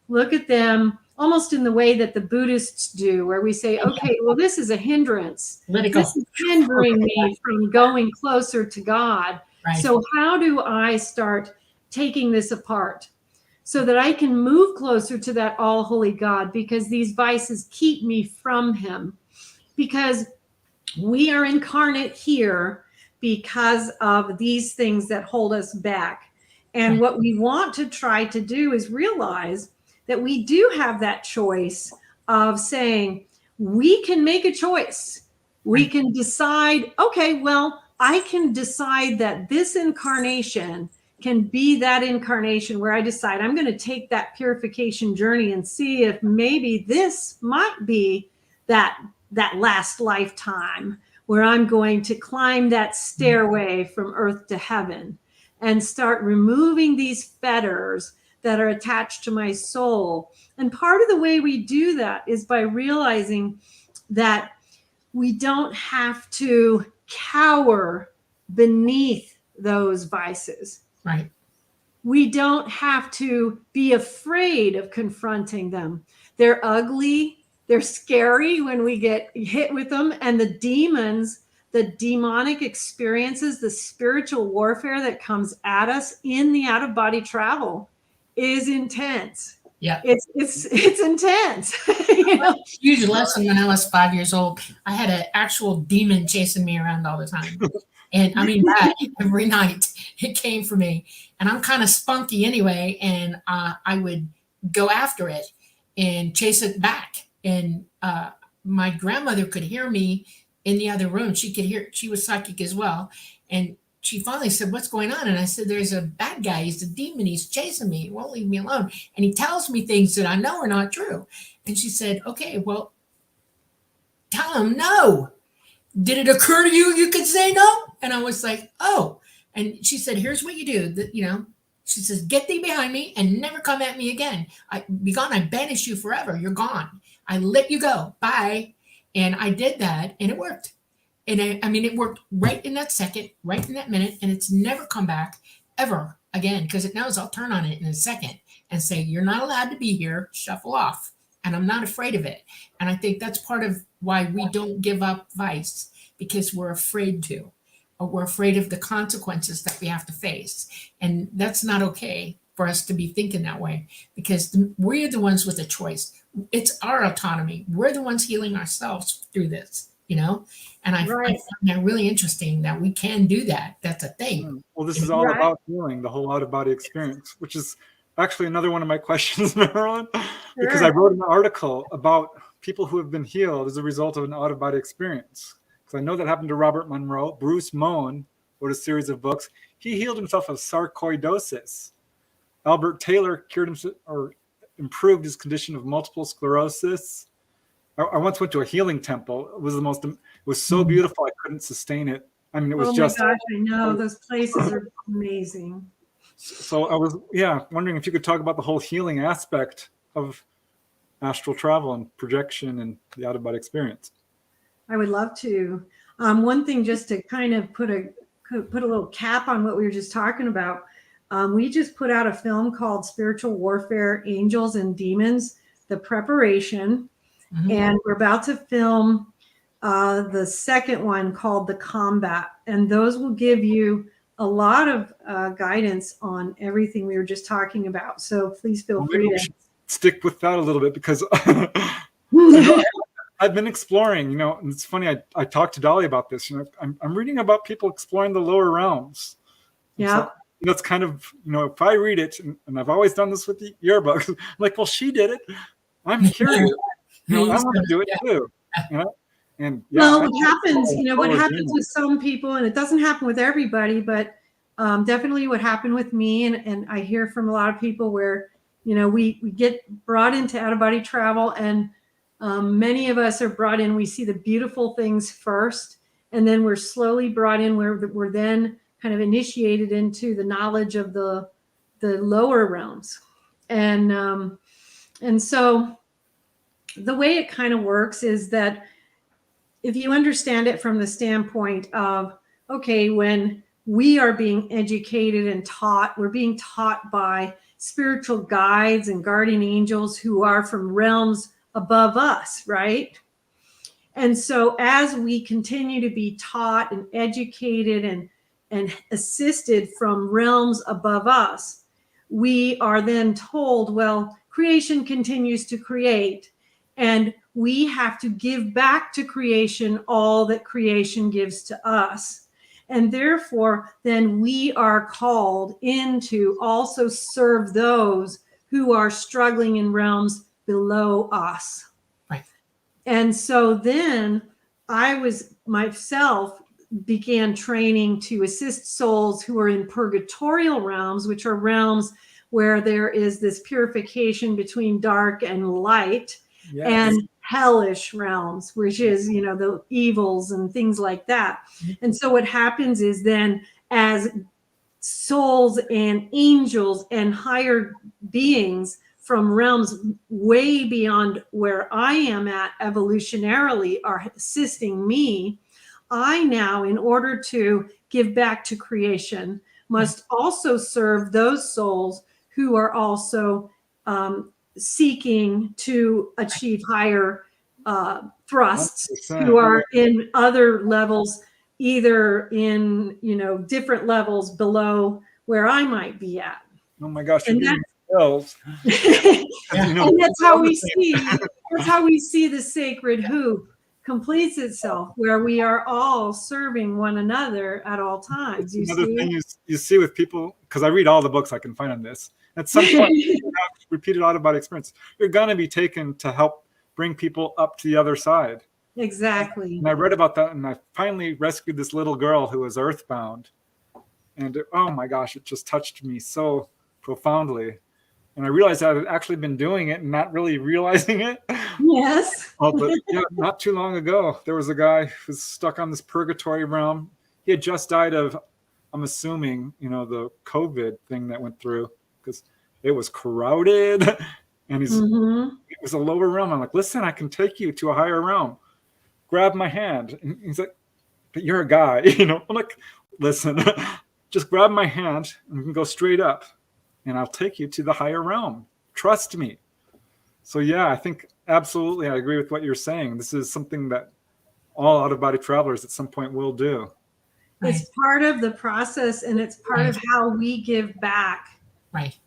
look at them almost in the way that the Buddhists do, where we say, okay, well, this is a hindrance. This is hindering me from going closer to God. Right. So how do I start taking this apart so that I can move closer to that all holy God? Because these vices keep me from him, because we are incarnate here because of these things that hold us back. And what we want to try to do is realize that we do have that choice of saying, we can make a choice. We can decide, okay, well, I can decide that this incarnation can be that incarnation where I decide I'm going to take that purification journey and see if maybe this might be that last lifetime where I'm going to climb that stairway from earth to heaven and start removing these fetters that are attached to my soul. And part of the way we do that is by realizing that we don't have to cower beneath those vices. Right. We don't have to be afraid of confronting them. They're ugly. They're scary when we get hit with them. And the demons, the demonic experiences, the spiritual warfare that comes at us in the out-of-body travel is intense. Yeah. It's intense. Huge lesson when I was 5 years old. I had an actual demon chasing me around all the time. And that every night it came for me. And I'm kind of spunky anyway. And I would go after it and chase it back. And my grandmother could hear me in the other room. She could hear, she was psychic as well. And she finally said, "What's going on?" And I said, "There's a bad guy. He's a demon. He's chasing me. He won't leave me alone. And he tells me things that I know are not true." And she said, "Okay, well, tell him no. Did it occur to you could say no?" And I was like, "Oh." And she said, "Here's what you do. She says, get thee behind me and never come at me again. Be gone. I banish you forever. You're gone. I let you go. Bye." And I did that, and it worked. And it worked right in that second, right in that minute, and it's never come back ever again, because it knows I'll turn on it in a second and say, "You're not allowed to be here. Shuffle off." And I'm not afraid of it. And I think that's part of why we don't give up vice, because we're afraid to, or we're afraid of the consequences that we have to face. And that's not okay for us to be thinking that way, because we're the ones with a choice. It's our autonomy. We're the ones healing ourselves through this, And I find that really interesting that we can do that. That's a thing. Well, this is all about healing, the whole out-of-body experience, which is actually another one of my questions, Marilynn, because I wrote an article about people who have been healed as a result of an out-of-body experience. Because I know that happened to Robert Monroe. Bruce Moen wrote a series of books. He healed himself of sarcoidosis. Albert Taylor cured himself or improved his condition of multiple sclerosis. I once went to a healing temple. It was so beautiful I couldn't sustain it. I mean, it was just. Oh my gosh, I know, those places are amazing. So I was, wondering if you could talk about the whole healing aspect of astral travel and projection and the out-of-body experience. I would love to. One thing, just to kind of put a little cap on what we were just talking about. We just put out a film called Spiritual Warfare, Angels and Demons, the Preparation. Mm-hmm. And we're about to film the second one called The Combat. And those will give you a lot of guidance on everything we were just talking about. So please feel free to stick with that a little bit, because I've been exploring, and it's funny. I talked to Dolly about this. I'm reading about people exploring the lower realms. Yeah. So that's kind of, if I read it, and I've always done this with the yearbook, I'm like, well, she did it. I'm curious. I want to do it too. And what happens with some people, and it doesn't happen with everybody, but definitely what happened with me, and I hear from a lot of people where, we get brought into out-of-body travel, and many of us are brought in, we see the beautiful things first, and then we're slowly brought in where we're then kind of initiated into the knowledge of the lower realms. And so the way it kind of works is that if you understand it from the standpoint of, okay, when we are being educated and taught, we're being taught by spiritual guides and guardian angels who are from realms above us, right? And so as we continue to be taught and educated and assisted from realms above us, we are then told, well, creation continues to create, and we have to give back to creation all that creation gives to us. And therefore, then we are called in to also serve those who are struggling in realms below us. Right. And so then I myself began training to assist souls who are in purgatorial realms, which are realms where there is this purification between dark and light. Yes. And hellish realms, which is, the evils and things like that. And so what happens is then, as souls and angels and higher beings from realms way beyond where I am at evolutionarily are assisting me, I now, in order to give back to creation, must also serve those souls who are also seeking to achieve higher thrusts, 100%. Who are in other levels, either in, different levels below where I might be at. Oh my gosh, you're getting spells. And that's how we see the sacred hoop completes itself, where we are all serving one another at all times. Another thing you see with people, because I read all the books I can find on this. At some point, we repeated out-of-body experience, you're going to be taken to help bring people up to the other side. Exactly. And I read about that, and I finally rescued this little girl who was earthbound. And oh my gosh, it just touched me so profoundly. And I realized I had actually been doing it and not really realizing it. Yes. But yeah, not too long ago, there was a guy who was stuck on this purgatory realm. He had just died of, I'm assuming, the COVID thing that went through, because it was crowded. And it was a lower realm. I'm like, listen, I can take you to a higher realm. Grab my hand. And he's like, but you're a guy, I'm like, listen, just grab my hand and we can go straight up. And I'll take you to the higher realm. Trust me. So yeah, I think absolutely I agree with what you're saying. This is something that all out-of-body travelers at some point will do. It's part of the process, and it's part of how we give back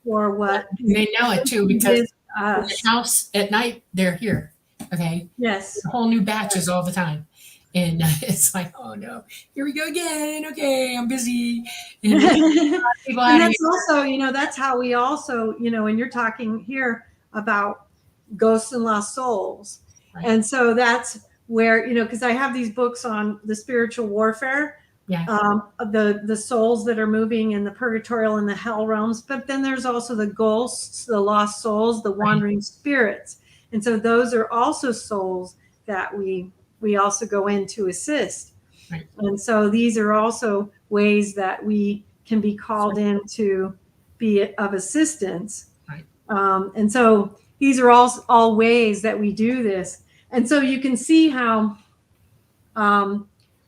for what they know it too, because gives us. the house at night, they're here. Okay. Yes. Whole new batches all the time. And it's like, oh no, here we go again. Okay, I'm busy. And that's also, that's how we also, when you're talking here about ghosts and lost souls. Right. And so that's where, because I have these books on the spiritual warfare, the souls that are moving in the purgatorial and the hell realms. But then there's also the ghosts, the lost souls, the wandering spirits. And so those are also souls that we also go in to assist. Right. And so these are also ways that we can be called in to be of assistance. Right. And so these are all ways that we do this. And so you can see how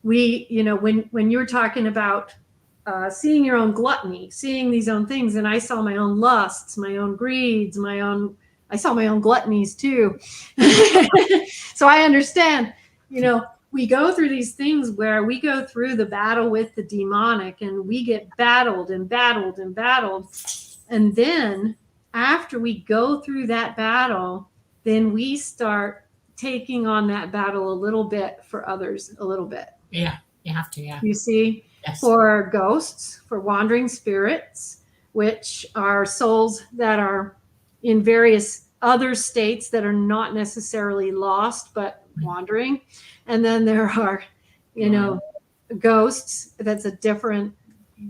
we, when you're talking about seeing your own gluttony, seeing these own things, and I saw my own lusts, my own greeds, I saw my own gluttonies too. So I understand, we go through these things where we go through the battle with the demonic, and we get battled and battled and battled. And then after we go through that battle, then we start taking on that battle a little bit for others, a little bit. Yeah, you have to, yeah. You see, yes. For ghosts, for wandering spirits, which are souls that are in various other states that are not necessarily lost, but wandering. And then there are, ghosts. That's a different,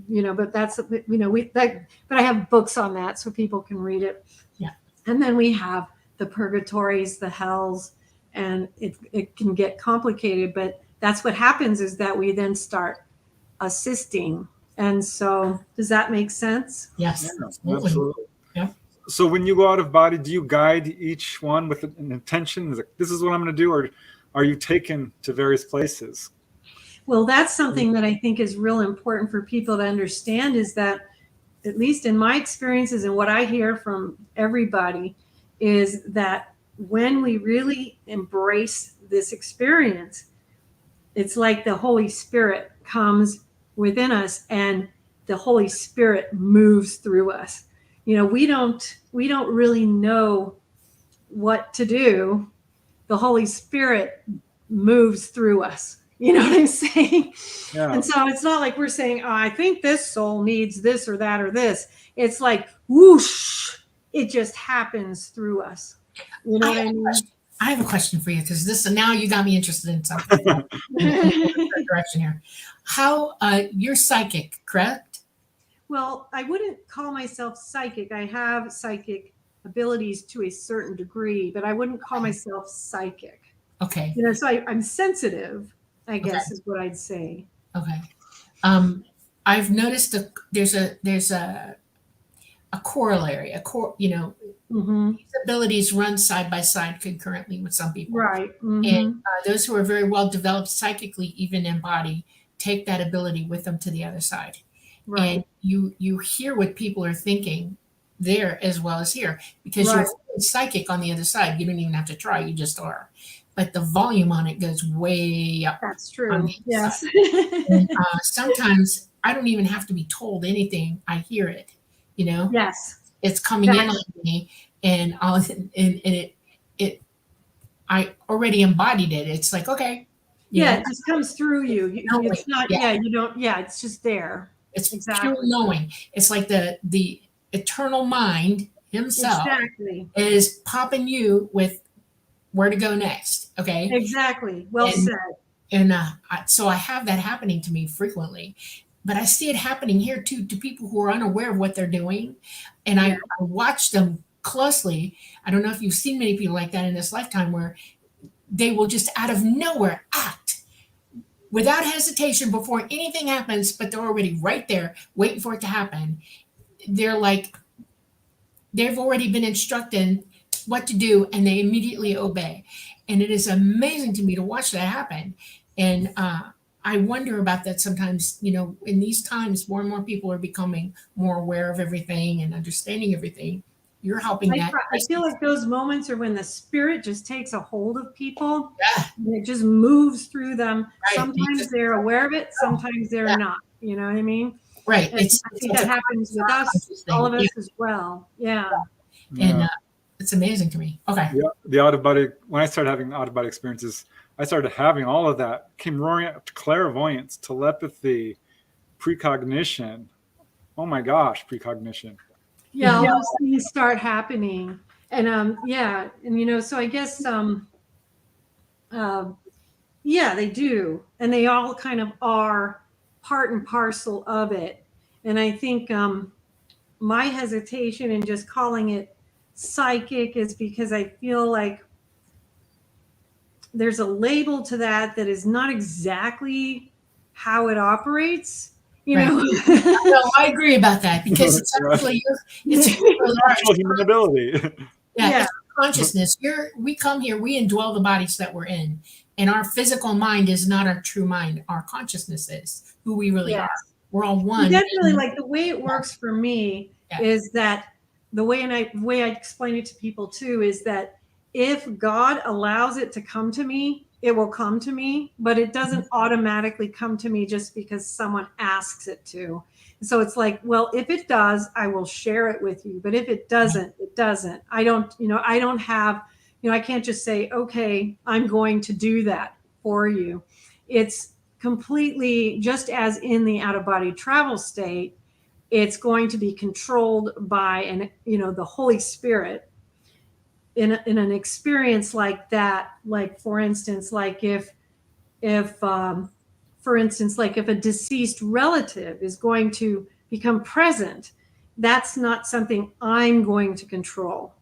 but that's, but I have books on that so people can read it. Yeah. And then we have the purgatories, the hells, and it can get complicated, but that's what happens, is that we then start assisting. And so does that make sense? Yes. Yeah, absolutely. Yeah. So when you go out of body, do you guide each one with an intention? Like, this is what I'm going to do, or are you taken to various places? Well, that's something that I think is real important for people to understand, is that, at least in my experiences and what I hear from everybody, is that when we really embrace this experience, it's like the Holy Spirit comes within us and the Holy Spirit moves through us. We don't really know what to do. The Holy Spirit moves through us. You know what I'm saying? Yeah. And so it's not like we're saying, oh, I think this soul needs this or that or this. It's like, whoosh, it just happens through us. You know what I mean? I have a question for you, because now you got me interested in something. Direction here. How you're psychic, correct? Well, I wouldn't call myself psychic. I have psychic abilities to a certain degree, but I wouldn't call myself psychic. Okay. So I'm sensitive, I guess, is what I'd say. Okay. I've noticed there's a corollary, these abilities run side by side concurrently with some people. Right. Mm-hmm. And those who are very well developed psychically, even in body, take that ability with them to the other side. Right. And you hear what people are thinking there as well as here, because you're psychic on the other side. You don't even have to try, you just are. But the volume on it goes way up. That's true. Yes. And, sometimes I don't even have to be told anything. I hear it, Yes. It's coming in on me, and I already embodied it. It's like, okay. It just comes through you. It's not, you don't, it's just there. It's pure knowing. It's like the eternal mind himself Exactly. is popping you with where to go next. Okay. Exactly. Well And- said. And so I have that happening to me frequently, but I see it happening here too, to people who are unaware of what they're doing. And I watch them closely. I don't know if you've seen many people like that in this lifetime, where they will just out of nowhere act without hesitation before anything happens, but they're already right there waiting for it to happen. They're like, they've already been instructed what to do, and they immediately obey. And it is amazing to me to watch that happen. And I wonder about that sometimes. In these times, more and more people are becoming more aware of everything and understanding everything. You're helping that. I feel like those moments are when the Spirit just takes a hold of people. Yeah. And it just moves through them. Right. Sometimes they're aware of it, sometimes they're not. You know what I mean? Right. And I think that happens with us, all of us as well. Yeah. And it's amazing to me. Okay. Yeah, the out-of-body, when I started having out-of-body experiences, I started having all of that, came roaring up to clairvoyance, telepathy, precognition. Oh my gosh, precognition. Yeah, all those things start happening. And and so I guess they do. And they all kind of are part and parcel of it. And I think my hesitation in just calling it psychic is because I feel like there's a label to that is not exactly how it operates. You know? No, I agree about that, because it's actually Natural human ability. it's consciousness. We come here, we indwell the bodies that we're in, and our physical mind is not our true mind. Our consciousness is who we really are. We're all one. Definitely, like the way it works for me is that the way I explain it to people too is that if God allows it to come to me, it will come to me, but it doesn't automatically come to me just because someone asks it to. So it's like, well, if it does, I will share it with you. But if it doesn't, it doesn't. I don't have, I can't just say, okay, I'm going to do that for you. It's completely, just as in the out-of-body travel state, it's going to be controlled by the Holy Spirit. In an experience like that, like for instance, like if a deceased relative is going to become present, that's not something I'm going to control.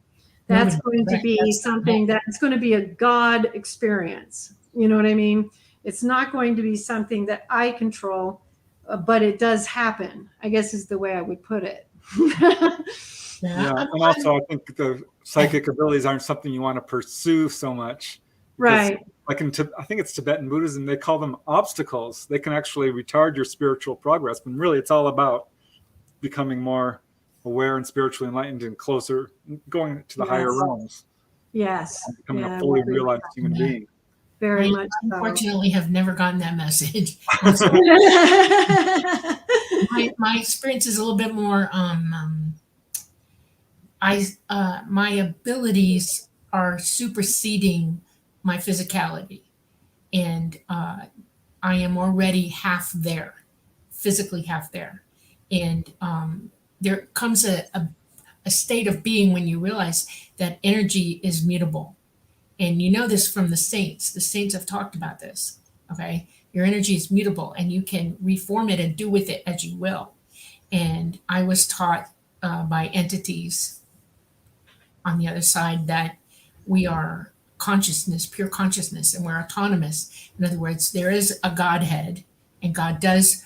That's going to be something that's going to be a God experience. You know what I mean? It's not going to be something that I control, but it does happen, I guess is the way I would put it. Yeah, and also I think the psychic abilities aren't something you want to pursue so much. Right. Like I think it's Tibetan Buddhism, they call them obstacles. They can actually retard your spiritual progress, when really it's all about becoming more aware and spiritually enlightened and closer, going to the higher realms. Yes. Becoming a fully realized human being. Very much so. Unfortunately, have never gotten that message. My experience is a little bit more. My abilities are superseding my physicality, and I am already half there, physically half there, and there comes a state of being when you realize that energy is mutable. And you know this from the saints. The saints have talked about this, okay? Your energy is mutable, and you can reform it and do with it as you will. And I was taught by entities on the other side that we are consciousness, pure consciousness, and we're autonomous. In other words, there is a Godhead, and God does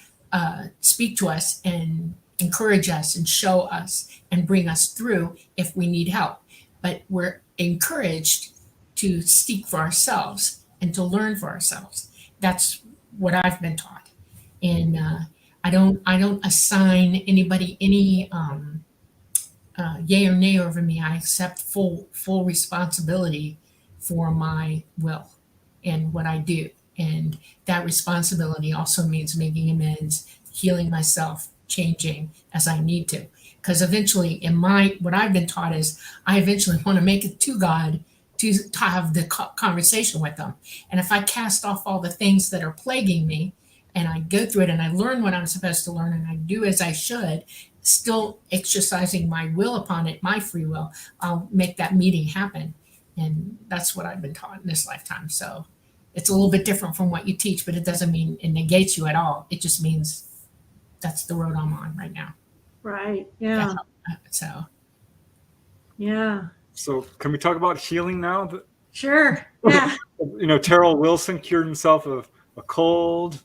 speak to us and encourage us and show us and bring us through if we need help. But we're encouraged to seek for ourselves and to learn for ourselves. That's what I've been taught. And I don't assign anybody any yay or nay over me. I accept full responsibility for my will and what I do. And that responsibility also means making amends, healing myself, changing as I need to. Because eventually what I've been taught is I eventually want to make it to God to have the conversation with them. And if I cast off all the things that are plaguing me and I go through it and I learn what I'm supposed to learn and I do as I should, still exercising my will upon it, my free will, I'll make that meeting happen. And that's what I've been taught in this lifetime. So it's a little bit different from what you teach, but it doesn't mean it negates you at all. It just means that's the road I'm on right now. Right. Yeah. So. Yeah. So can we talk about healing now? Sure. Yeah. Terrell Wilson cured himself of a cold.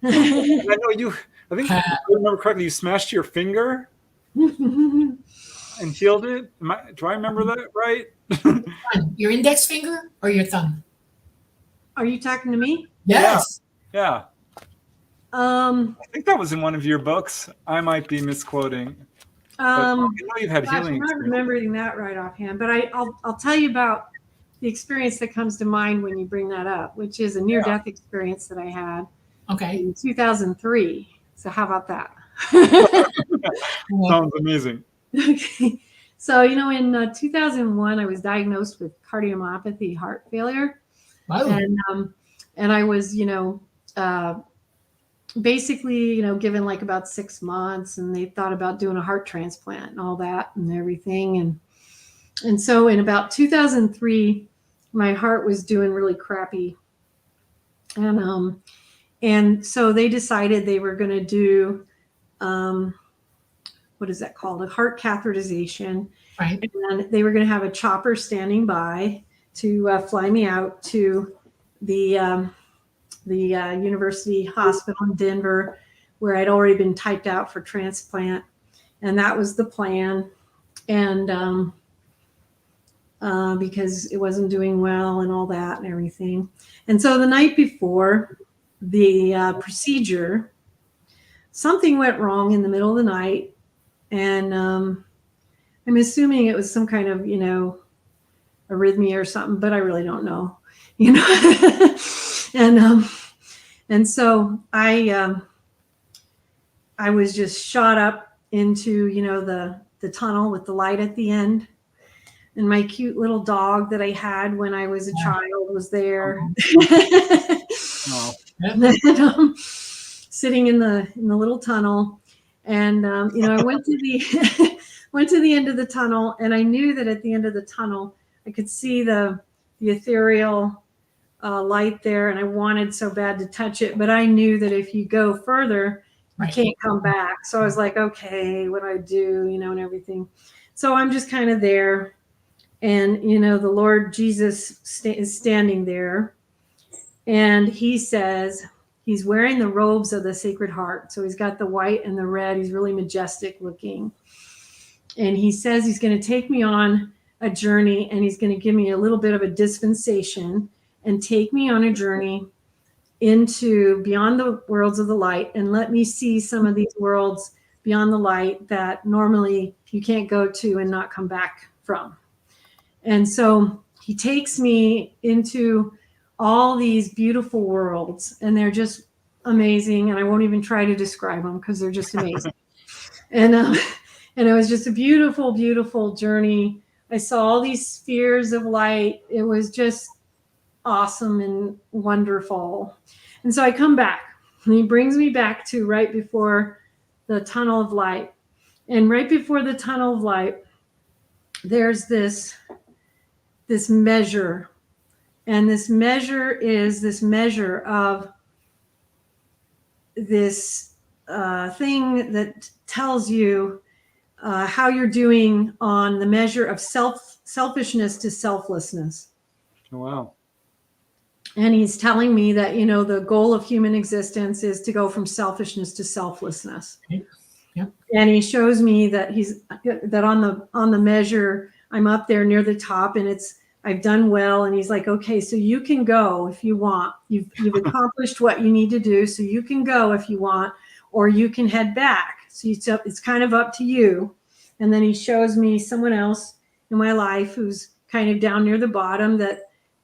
I know I think if I remember correctly, you smashed your finger and healed it. Do I remember that right? Your index finger or your thumb? Are you talking to me? Yes. Yeah. I think that was in one of your books. I might be misquoting. I know you've had healing. I'm not remembering that right offhand, but I'll tell you about the experience that comes to mind when you bring that up, which is a near-death experience that I had in 2003. So how about that? Sounds amazing. Okay. So, in 2001, I was diagnosed with cardiomyopathy, heart failure. Wow. And I was, basically, given like about 6 months, and they thought about doing a heart transplant and all that and everything. And so in about 2003, my heart was doing really crappy. And so they decided they were going to do, what is that called? A heart catheterization. Right. And they were going to have a chopper standing by to fly me out to the University Hospital in Denver, where I'd already been typed out for transplant. And that was the plan. And because it wasn't doing well and all that and everything. And so the night before the procedure, something went wrong in the middle of the night. And I'm assuming it was some kind of, arrhythmia or something, but I really don't know, And so I was just shot up into, the tunnel with the light at the end. And my cute little dog that I had when I was a child was there. Sitting in the little tunnel. And, I went to the went to the end of the tunnel, and I knew that at the end of the tunnel, I could see the ethereal light there, and I wanted so bad to touch it, but I knew that if you go further, you can't come back. So I was like, okay, what do I do, and everything. So I'm just kind of there, and, the Lord Jesus is standing there, and he says, he's wearing the robes of the Sacred Heart. So he's got the white and the red. He's really majestic looking. And he says he's going to take me on a journey, and he's going to give me a little bit of a dispensation and take me on a journey into beyond the worlds of the light, and let me see some of these worlds beyond the light that normally you can't go to and not come back from. And so he takes me into all these beautiful worlds, and they're just amazing. And I won't even try to describe them because they're just amazing. And it was just a beautiful, beautiful journey. I saw all these spheres of light. It was just awesome and wonderful. And so I come back, and he brings me back to right before the tunnel of light. And right before the tunnel of light, there's this measure. And this measure is this measure of this thing that tells you how you're doing on the measure of selfishness to selflessness. Oh, wow. And he's telling me that, the goal of human existence is to go from selfishness to selflessness. Yeah. And he shows me that on the measure, I'm up there near the top, and I've done well. And he's like, okay, so you can go if you want. You've accomplished what you need to do. So you can go if you want, or you can head back. So it's kind of up to you. And then he shows me someone else in my life who's kind of down near the bottom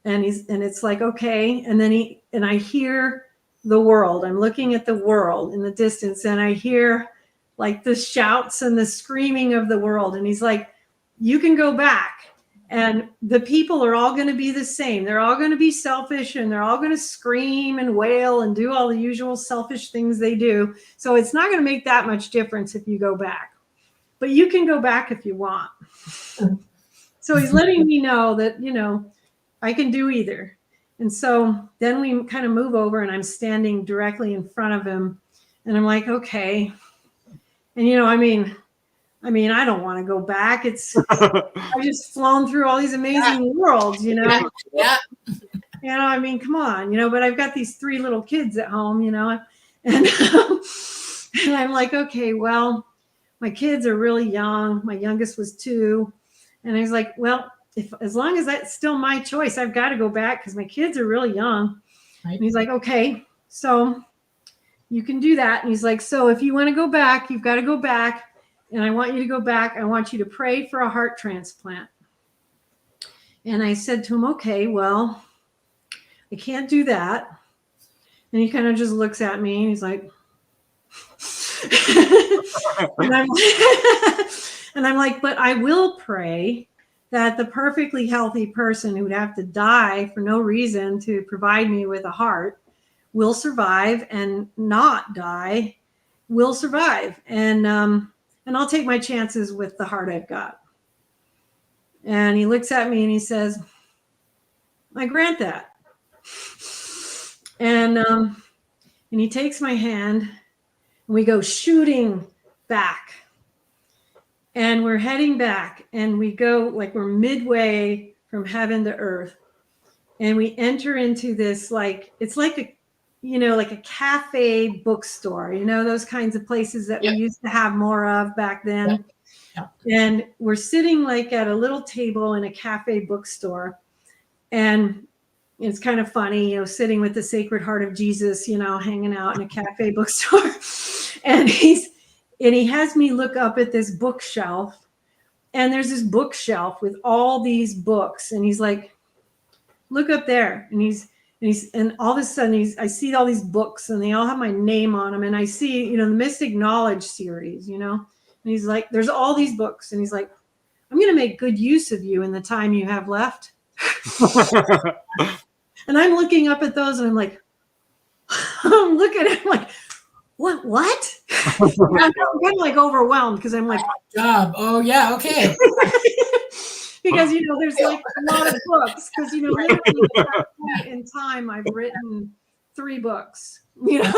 and it's like, okay. And then I hear the world. I'm looking at the world in the distance, and I hear like the shouts and the screaming of the world. And he's like, you can go back. And the people are all going to be the same. They're all going to be selfish, and they're all going to scream and wail and do all the usual selfish things they do. So it's not going to make that much difference if you go back. but you can go back if you want. So he's letting me know that, you know, I can do either. And so then we kind of move over and I'm standing directly in front of him and I'm like, okay. And, you know, I mean, I don't want to go back. I've just flown through all these amazing worlds, you know? Yeah. You know, I mean, come on, you know, but I've got these 3 little kids at home, you know, and, and I'm like, okay, well, my kids are really young. My youngest was 2. And I was like, well, as long as that's still my choice, I've got to go back because my kids are really young. Right. And he's like, okay, so you can do that. And he's like, so if you want to go back, you've got to go back. And I want you to go back. I want you to pray for a heart transplant. And I said to him, okay, well, I can't do that. And he kind of just looks at me and he's like, and I'm like, but I will pray that the perfectly healthy person who would have to die for no reason to provide me with a heart will survive, and not die will survive. And I'll take my chances with the heart I've got. And he looks at me and he says, I grant that. And he takes my hand and we go shooting back. And we're heading back and we go like we're midway from heaven to earth. And we enter into this, like, it's like a, you know, like a cafe bookstore, you know, those kinds of places that we used to have more of back then. And we're sitting like at a little table in a cafe bookstore. And it's kind of funny, you know, sitting with the Sacred Heart of Jesus, you know, hanging out in a cafe bookstore. And he has me look up at this bookshelf, and there's this bookshelf with all these books. And he's like, look up there. And all of a sudden I see all these books and they all have my name on them. And I see, you know, the Mystic Knowledge series, you know, and he's like, there's all these books. And he's like, I'm going to make good use of you in the time you have left. And I'm looking up at those and I'm like, I'm looking at him like, what? I'm kind of like overwhelmed because I'm like, job. Oh yeah. Okay. because, you know, there's like a lot of books because, you know, literally at that point in time, I've written 3 books, you know,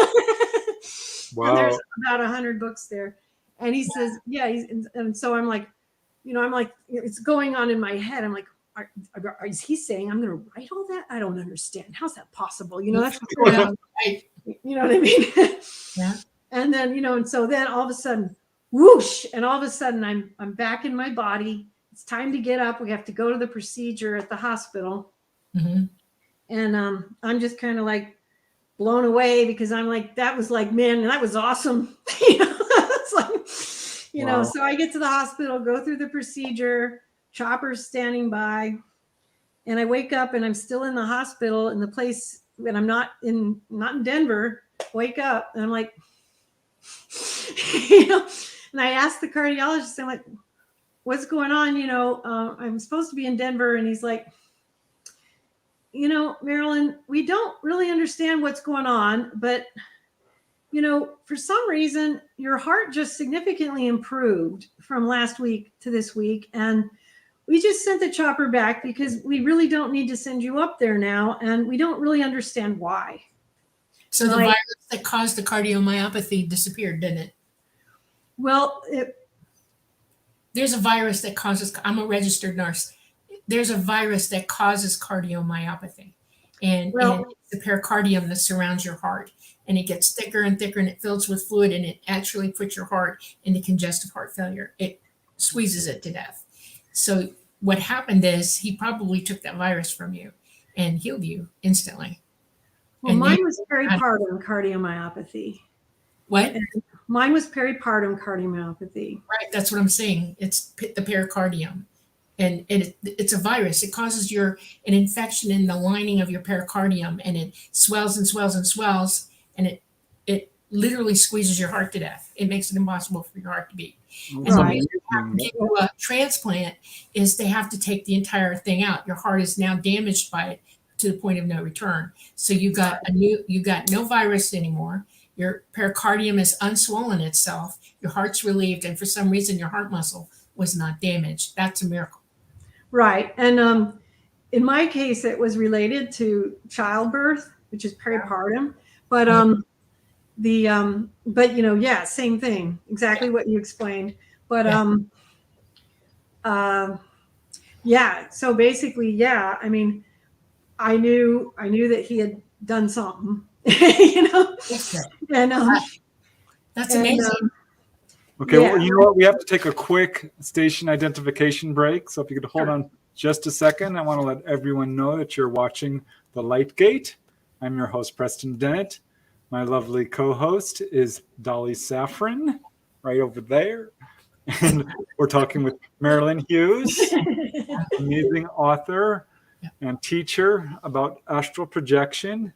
Wow. And there's about 100 books there. And he says, yeah. And so I'm like, you know, it's going on in my head. I'm like, is he saying I'm going to write all that? I don't understand. How's that possible? You know, that's what's going on. You know what I mean? Yeah. And then, you know, and so then all of a sudden, whoosh, and all of a sudden I'm back in my body. It's time to get up. We have to go to the procedure at the hospital. Mm-hmm. And I'm just kind of like blown away because I'm like, that was like, man, that was awesome. You know, it's like, you know, so I get to the hospital, go through the procedure, Chopper's standing by, and I wake up and I'm still in the hospital in the place, and I'm not in Denver. Wake up and I'm like, you know, and I asked the cardiologist, I'm like, what's going on? You know, I'm supposed to be in Denver. And he's like, you know, Marilynn, we don't really understand what's going on, but, you know, for some reason, your heart just significantly improved from last week to this week. And we just sent the chopper back because we really don't need to send you up there now. And we don't really understand why. So the virus that caused the cardiomyopathy disappeared, didn't it? Well, there's a virus that causes, I'm a registered nurse. There's a virus that causes cardiomyopathy. And it's the pericardium that surrounds your heart. And it gets thicker and thicker and it fills with fluid and it actually puts your heart into congestive heart failure. It squeezes it to death. So what happened is he probably took that virus from you and healed you instantly. Well, mine was peripartum cardiomyopathy. What? And mine was peripartum cardiomyopathy. Right, that's what I'm saying. It's the pericardium. And it's a virus. It causes an infection in the lining of your pericardium, and it swells and swells and swells, and it literally squeezes your heart to death. It makes it impossible for your heart to beat. And the way you have to give you a transplant is they have to take the entire thing out. Your heart is now damaged by it to the point of no return. So you got no virus anymore. your pericardium is unswollen itself, your heart's relieved, and for some reason your heart muscle was not damaged. That's a miracle. Right. And in my case, it was related to childbirth, which is peripartum. But but yeah, same thing, exactly what you explained. But yeah. So basically, yeah. I mean, I knew that he had done something, and that's amazing. Okay, well, you know what? We have to take a quick station identification break. So if you could hold on just a second, I want to let everyone know that you're watching The Light Gate. I'm your host, Preston Dennett. My lovely co-host is Dolly Safran, right over there. And we're talking with Marilynn Hughes, amazing author and teacher about astral projection.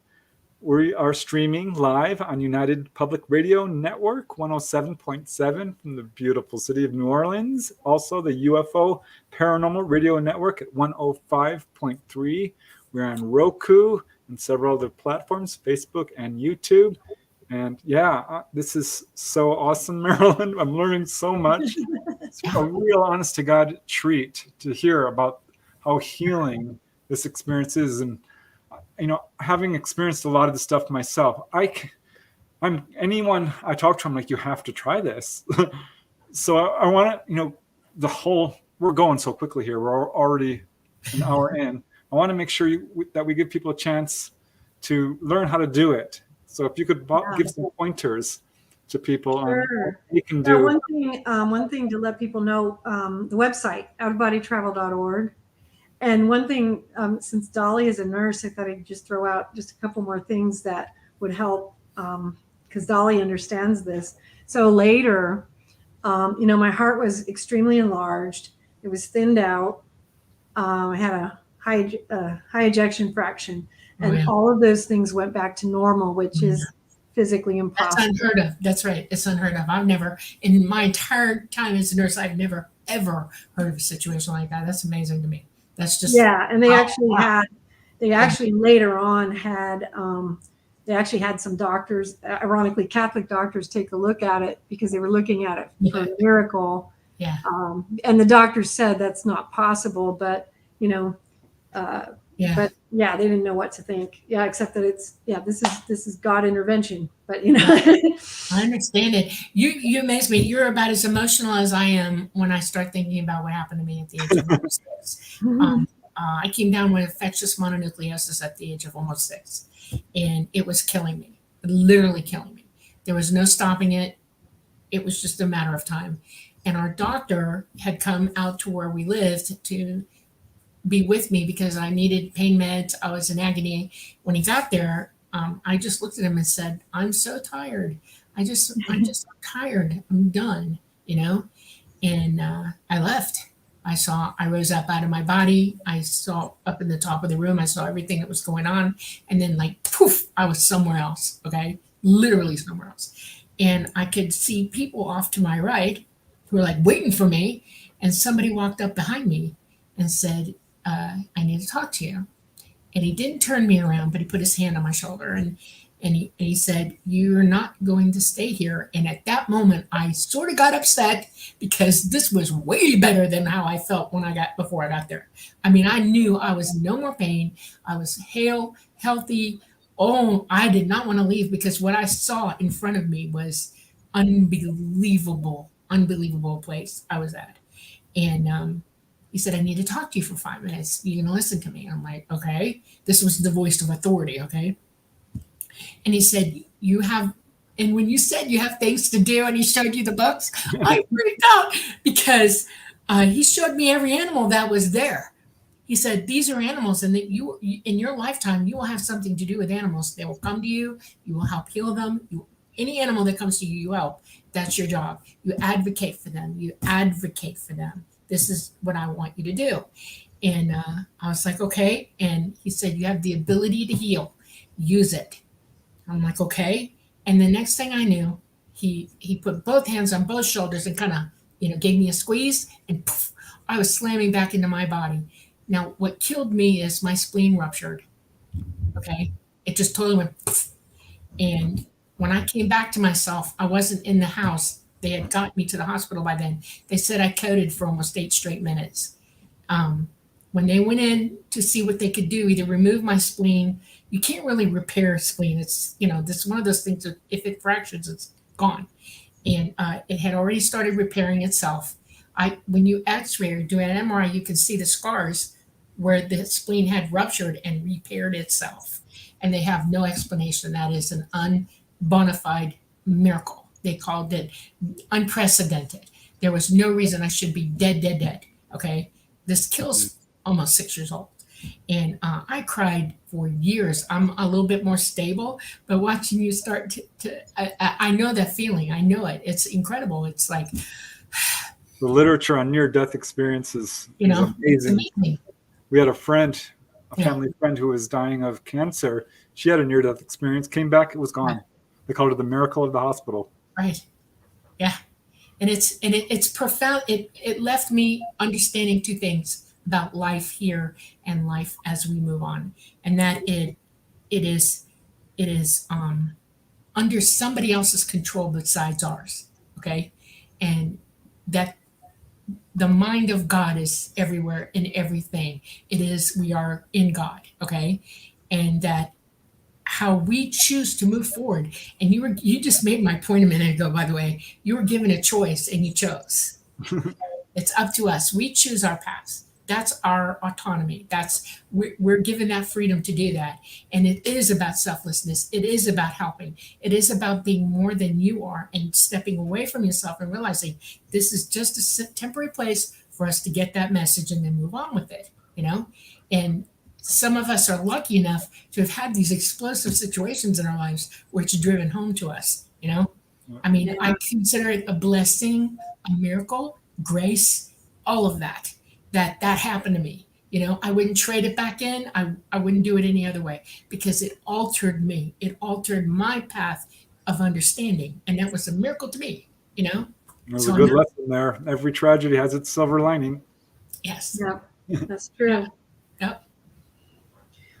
We are streaming live on United Public Radio Network 107.7 from the beautiful city of New Orleans. Also the UFO Paranormal Radio Network at 105.3. We're on Roku and several other platforms, Facebook and YouTube. And yeah, this is so awesome, Marilynn. I'm learning so much. It's a real honest to God treat to hear about how healing this experience is. And having experienced a lot of the stuff myself, I'm anyone I talk to, I'm like, you have to try this. So I want to, we're going so quickly here. We're already an hour in. I want to make sure that we give people a chance to learn how to do it. So if you could give some pointers to people on what you can do. One thing to let people know, the website, outofbodytravel.org. And one thing, since Dolly is a nurse, I thought I'd just throw out just a couple more things that would help, because Dolly understands this. So later, my heart was extremely enlarged. It was thinned out. I had a high ejection fraction. And all of those things went back to normal, which is physically impossible. That's unheard of. That's right. It's unheard of. I've never, in my entire time as a nurse, I've never, ever heard of a situation like that. That's amazing to me. That's just and they actually later on had they actually had some doctors, ironically Catholic doctors, take a look at it because they were looking at it for a miracle. And the doctors said that's not possible, but but they didn't know what to think. Except that it's this is God intervention. But I understand it. You amaze me. You're about as emotional as I am when I start thinking about what happened to me at the age of almost 6. I came down with infectious mononucleosis at the age of almost 6, and it was killing me, literally killing me. There was no stopping it. It was just a matter of time. And our doctor had come out to where we lived to be with me because I needed pain meds. I was in agony. When he got there, I just looked at him and said, I'm so tired. I'm tired. I'm done, and I left. I rose up out of my body. I saw up in the top of the room. I saw everything that was going on. And then poof, I was somewhere else. Okay. Literally somewhere else. And I could see people off to my right who were waiting for me. And somebody walked up behind me and said, I need to talk to you. And he didn't turn me around, but he put his hand on my shoulder and he said, you're not going to stay here. And at that moment, I sort of got upset because this was way better than how I felt before I got there. I mean, I knew I was no more pain. I was hale, healthy. Oh, I did not want to leave because what I saw in front of me was unbelievable place I was at. And, he said, I need to talk to you for 5 minutes. You can listen to me. I'm like, okay. This was the voice of authority, okay? And he said, and when you said you have things to do and he showed you the books, I freaked out because he showed me every animal that was there. He said, these are animals and that you, in your lifetime, you will have something to do with animals. They will come to you. You will help heal them. Any animal that comes to you, you help. That's your job. You advocate for them. This is what I want you to do. And I was like, okay. And he said, you have the ability to heal. Use it. I'm like, okay. And the next thing I knew, he put both hands on both shoulders and kind of, gave me a squeeze and poof, I was slamming back into my body. Now, what killed me is my spleen ruptured. Okay. It just totally went poof. And When I came back to myself, I wasn't in the house. They had gotten me to the hospital by then. They said I coded for almost 8 straight minutes. When they went in to see what they could do, either remove my spleen. You can't really repair a spleen. It's, this is one of those things that if it fractures, it's gone. And it had already started repairing itself. When you x-ray or do an MRI, you can see the scars where the spleen had ruptured and repaired itself. And they have no explanation. That is an unbonafide miracle. They called it unprecedented. There was no reason I should be dead. Okay. This kills almost 6 years old. And I cried for years. I'm a little bit more stable, but watching you start I know that feeling. I know it. It's incredible. It's like the literature on near-death experiences is amazing. We had a family friend who was dying of cancer. She had a near-death experience, came back, it was gone. Right. They called it the miracle of the hospital. Right. Yeah. And it's profound. It left me understanding 2 things about life here and life as we move on. And that it is under somebody else's control besides ours. Okay. And that the mind of God is everywhere in everything. We are in God. Okay. And that how we choose to move forward. And you just made my point a minute ago, by the way. You were given a choice and you chose. It's up to us. We choose our paths. That's our autonomy. We're given that freedom to do that. And it is about selflessness. It is about helping. It is about being more than you are and stepping away from yourself and realizing this is just a temporary place for us to get that message and then move on with it, And some of us are lucky enough to have had these explosive situations in our lives where it's driven home to us, I mean, I consider it a blessing, a miracle, grace, all of that happened to me. I wouldn't trade it back in. I wouldn't do it any other way because it altered me. It altered my path of understanding. And that was a miracle to me, There's a good lesson there. Every tragedy has its silver lining. Yes. Yeah, that's true. Yep.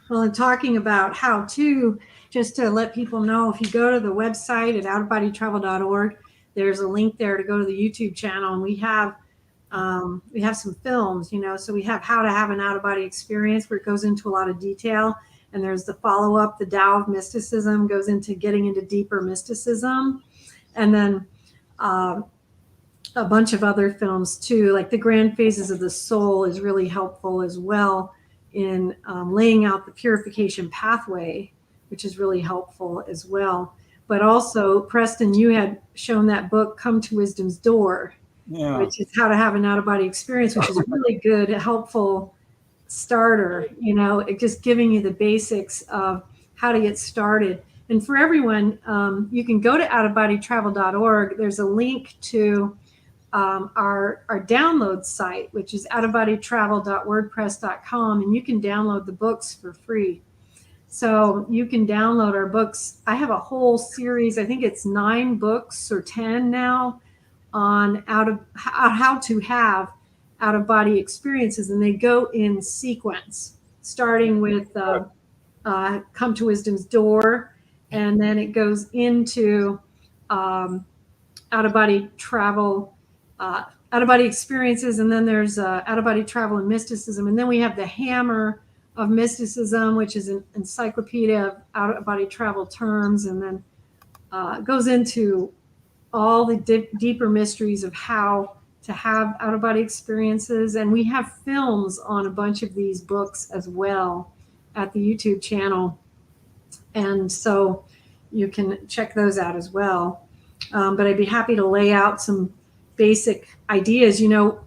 Well, and talking about how to, just to let people know, if you go to the website at outofbodytravel.org, there's a link there to go to the YouTube channel, and we have some films, so we have how to have an out-of-body experience where it goes into a lot of detail. And there's the follow-up, the Tao of Mysticism, goes into getting into deeper mysticism. And then a bunch of other films too, like The Grand Phases of the Soul is really helpful as well in laying out the purification pathway, which is really helpful as well. But also, Preston, you had shown that book, Come to Wisdom's Door, which is how to have an out-of-body experience, which is a really good, helpful starter, it just giving you the basics of how to get started. And for everyone, you can go to outofbodytravel.org. There's a link to our download site, which is outofbodytravel.wordpress.com, and you can download the books for free. So you can download our books. I have a whole series, I think it's 9 books or 10 now, on how to have out-of-body experiences, and they go in sequence, starting with Come to Wisdom's Door, and then it goes into out-of-body travel, out-of-body experiences, and then there's out-of-body travel and mysticism, and then we have the Hammer of Mysticism, which is an encyclopedia of out-of-body travel terms, and then goes into all the deeper mysteries of how to have out-of-body experiences. And we have films on a bunch of these books as well at the YouTube channel. And so you can check those out as well. But I'd be happy to lay out some basic ideas. A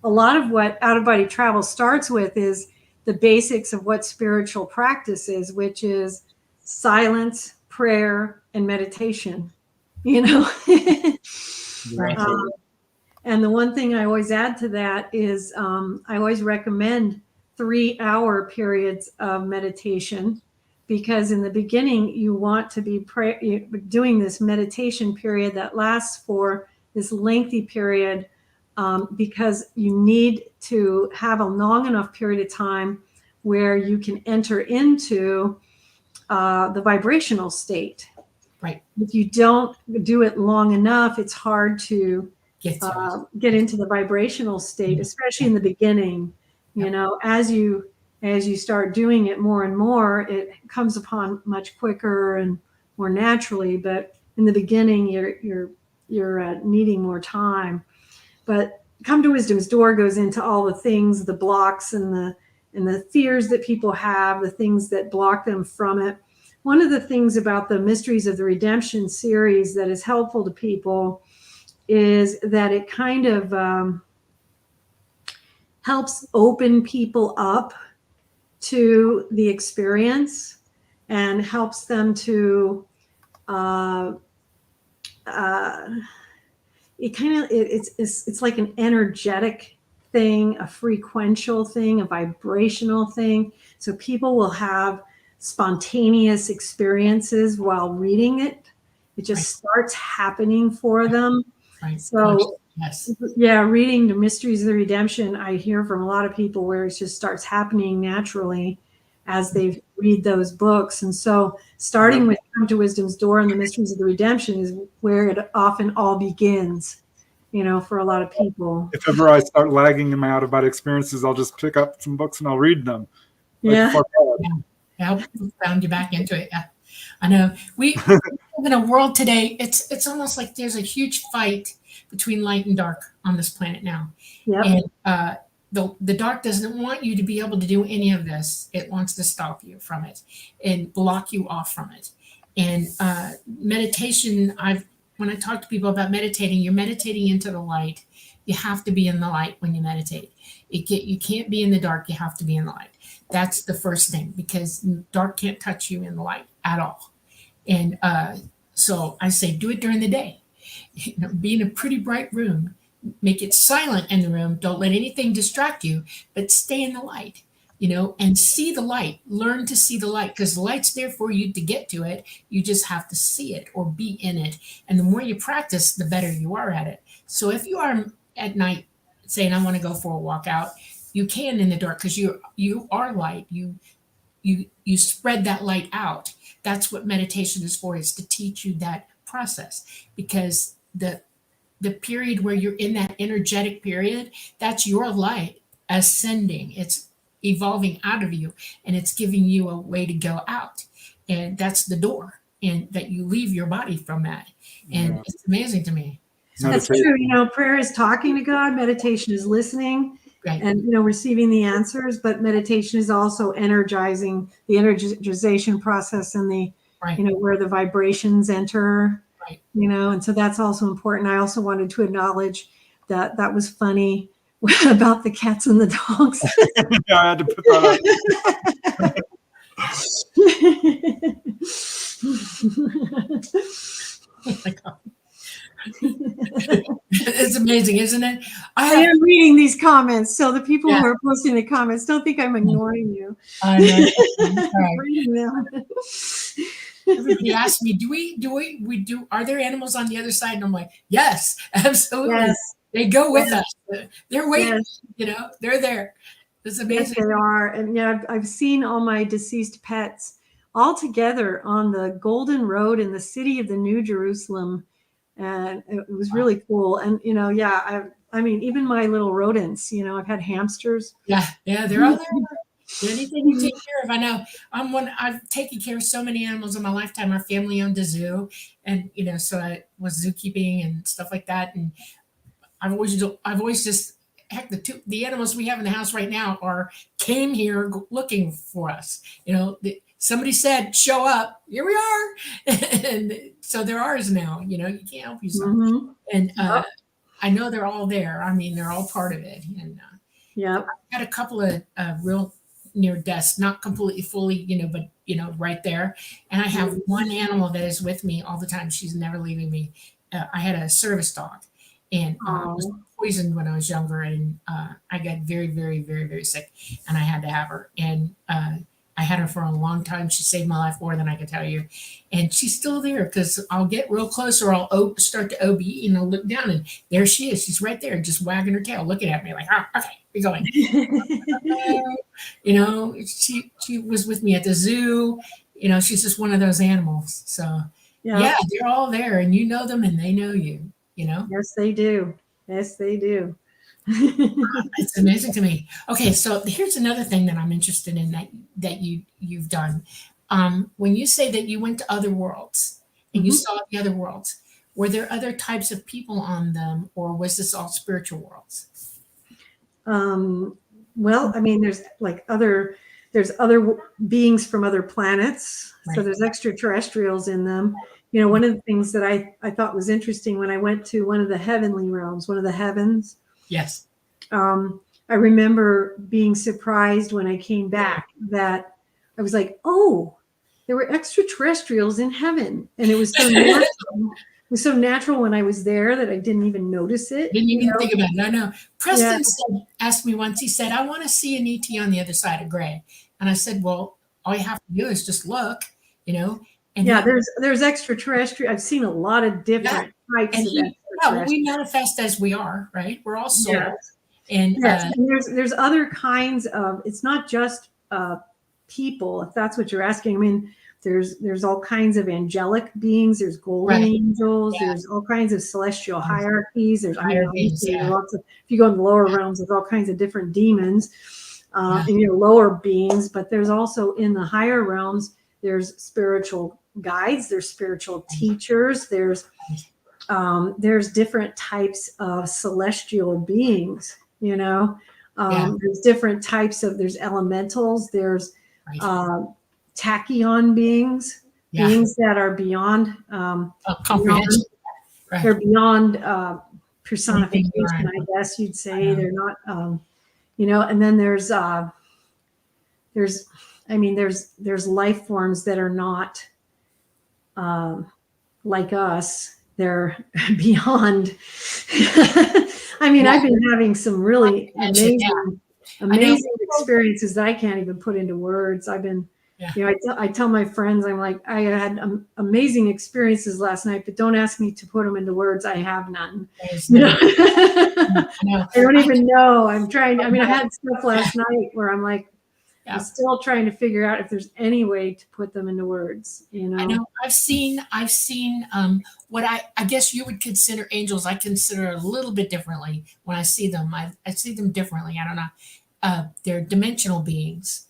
lot of what out-of-body travel starts with is the basics of what spiritual practice is, which is silence, prayer, and meditation. Right. And the one thing I always add to that is I always recommend 3-hour periods of meditation, because in the beginning you want to be doing this meditation period that lasts for this lengthy period, because you need to have a long enough period of time where you can enter into the vibrational state. Right. If you don't do it long enough, it's hard to get into the vibrational state, especially in the beginning. You know, as you start doing it more and more, it comes upon much quicker and more naturally. But in the beginning, you're needing more time. But Come to Wisdom's Door goes into all the things, the blocks and the fears that people have, the things that block them from it. One of the things about the Mysteries of the Redemption series that is helpful to people is that it kind of helps open people up to the experience and helps them to it's like an energetic thing, a frequential thing, a vibrational thing. So people will have spontaneous experiences while reading it. It just starts happening for them. Right. So yes. Yeah, reading the Mysteries of the Redemption, I hear from a lot of people where it just starts happening naturally as they read those books. And so starting with Come to Wisdom's Door and the Mysteries of the Redemption is where it often all begins, you know, for a lot of people. If ever I start lagging them out about experiences, I'll just pick up some books and I'll read them. Yeah. I found you back into it. Yeah, I know. We live in a world today. It's almost like there's a huge fight between light and dark on this planet now. Yep. And the dark doesn't want you to be able to do any of this. It wants to stop you from it and block you off from it. And meditation, when I talk to people about meditating, you're meditating into the light. You have to be in the light when you meditate. You can't be in the dark. You have to be in the light. That's the first thing, because dark can't touch you in the light at all. And so I say, do it during the day. You know, be in a pretty bright room. Make it silent in the room. Don't let anything distract you, but stay in the light, you know, and see the light. Learn to see the light, because the light's there for you to get to it. You just have to see it or be in it. And the more you practice, the better you are at it. So if you are at night saying, I want to go for a walk out, you can in the dark, because you are light. You spread that light out. That's what meditation is for, is to teach you that process, because the period where you're in that energetic period, that's your light ascending. It's evolving out of you, and it's giving you a way to go out. And that's the door, and that you leave your body from that. And it's amazing to me. That's true. You know, prayer is talking to God. Meditation is listening. Right. And, you know, receiving the answers, but meditation is also energizing, the energization process and the, you know, where the vibrations enter, you know, and so that's also important. I also wanted to acknowledge that was funny about the cats and the dogs. Yeah, I had to put that up. Oh my God. It's amazing, isn't it? I am reading these comments, so the people who are posting the comments, don't think I'm ignoring you. I know. I'm reading them. Everybody asks me, are there animals on the other side? And I'm like, yes, absolutely. Yes. They go with us. They're waiting, you know, they're there. It's amazing. Yes, they are. And yeah, I've seen all my deceased pets all together on the Golden Road in the city of the New Jerusalem. And it was really cool. And, you know, I mean, even my little rodents, you know, I've had hamsters. Yeah, they're all there. Anything you take care of. I know I've taken care of so many animals in my lifetime. Our family owned a zoo, and, you know, so I was zookeeping and stuff like that. And I've always just, heck, the animals we have in the house right now came here looking for us. You know, somebody said, show up, here we are. And so they're ours now, you know, you can't help yourself. Mm-hmm. And I know they're all there. I mean, they're all part of it. And I've had a couple of real near deaths, not completely fully, you know, but, you know, right there. And I have one animal that is with me all the time. She's never leaving me. I had a service dog, and I was poisoned when I was younger, and I got very, very, very, very sick, and I had to have her. And I had her for a long time. She saved my life more than I could tell you. And she's still there, because I'll get real close, or I'll start to OB, and I'll look down, and there she is. She's right there, just wagging her tail, looking at me like, okay, we're going. You know, she was with me at the zoo. You know, she's just one of those animals. So Yeah, they're all there, and you know them, and they know you. You know. Yes, they do. Yes, they do. It's amazing to me. Okay, so here's another thing that I'm interested in that you've done. When you say that you went to other worlds and you saw the other worlds, were there other types of people on them, or was this all spiritual worlds? Well, I mean, there's other beings from other planets. Right. So there's extraterrestrials in them. You know, one of the things that I thought was interesting when I went to one of the heavenly realms, one of the heavens. Yes. I remember being surprised when I came back that I was like, oh, there were extraterrestrials in heaven. And it was so natural. It was so natural when I was there that I didn't even notice it. Didn't even think about it. I know. Preston asked me once, he said, I want to see an ET on the other side of gray. And I said, well, all you have to do is just look, you know. And there's extraterrestrial. I've seen a lot of different types of extraterrestrials. We manifest as we are, right? We're all souls. Yes. And, and there's other kinds of, it's not just people, if that's what you're asking. I mean, there's all kinds of angelic beings, there's golden angels, there's all kinds of celestial hierarchies, there's lots of, if you go in the lower realms, there's all kinds of different demons and lower beings, but there's also in the higher realms, there's spiritual guides, there's spiritual teachers, there's different types of celestial beings, you know. There's different types of, there's elementals, there's tachyon beings, beings that are beyond comprehension. They're beyond personification, I guess you'd say. They're not, and then there's life forms that are not like us. They're beyond. I mean, I've been having some really amazing experiences that I can't even put into words. I've been, I tell my friends, I'm like, I had amazing experiences last night, but don't ask me to put them into words. I have none. I don't even know. I'm trying. I mean, I had stuff last night where I'm like, I'm still trying to figure out if there's any way to put them into words. You know, I know. I've seen what I guess you would consider angels. I consider a little bit differently when I see them. I see them differently. I don't know. They're dimensional beings.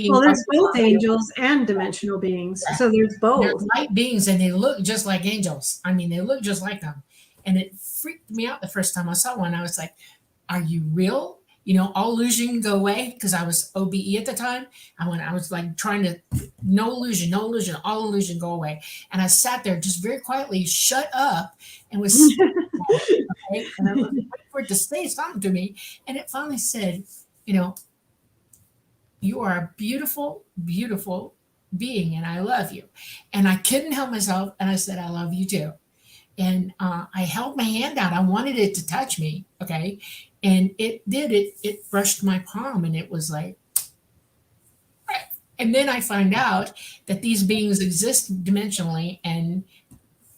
Well, there's both angels and dimensional beings. So there's both. They're light beings, and they look just like angels. I mean, they look just like them. And it freaked me out the first time I saw one. I was like, "Are you real?" You know, all illusion go away, because I was OBE at the time. I was like trying to, no illusion, all illusion go away. And I sat there just very quietly, shut up, and was okay? And I was waiting for it to say something to me. And it finally said, you know, you are a beautiful, beautiful being, and I love you. And I couldn't help myself, and I said, I love you too. And I held my hand out. I wanted it to touch me, okay? And it did. It brushed my palm, and it was like, and then I find out that these beings exist dimensionally, and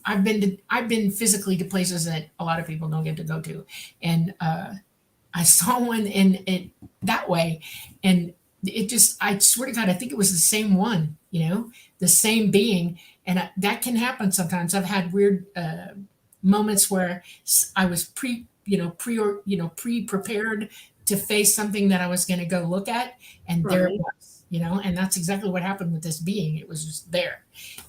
I've been physically to places that a lot of people don't get to go to, and I saw one in it that way, and it just, I swear to God, I think it was the same one, you know, the same being, and that can happen sometimes. I've had weird moments where I was pre-prepared to face something that I was going to go look at, and there it was, you know, and that's exactly what happened with this being. It was just there,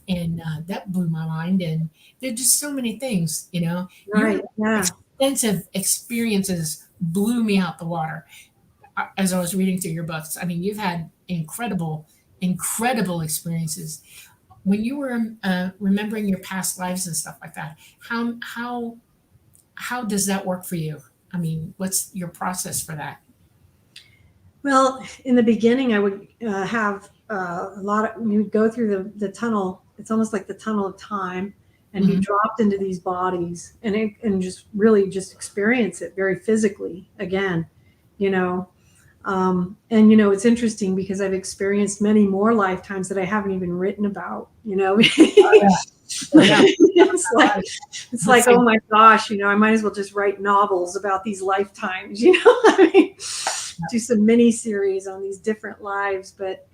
and that blew my mind. And there are just so many things, you know. Your extensive experiences blew me out the water as I was reading through your books. I mean, you've had incredible experiences. When you were remembering your past lives and stuff like that, how does that work for you? I mean, what's your process for that? Well, in the beginning, I would have you would go through the tunnel. It's almost like the tunnel of time, and be dropped into these bodies, and just really just experience it very physically again, you know. And you know, it's interesting because I've experienced many more lifetimes that I haven't even written about, you know. It's like, oh my gosh, you know, I might as well just write novels about these lifetimes, you know. I mean, do some mini series on these different lives, but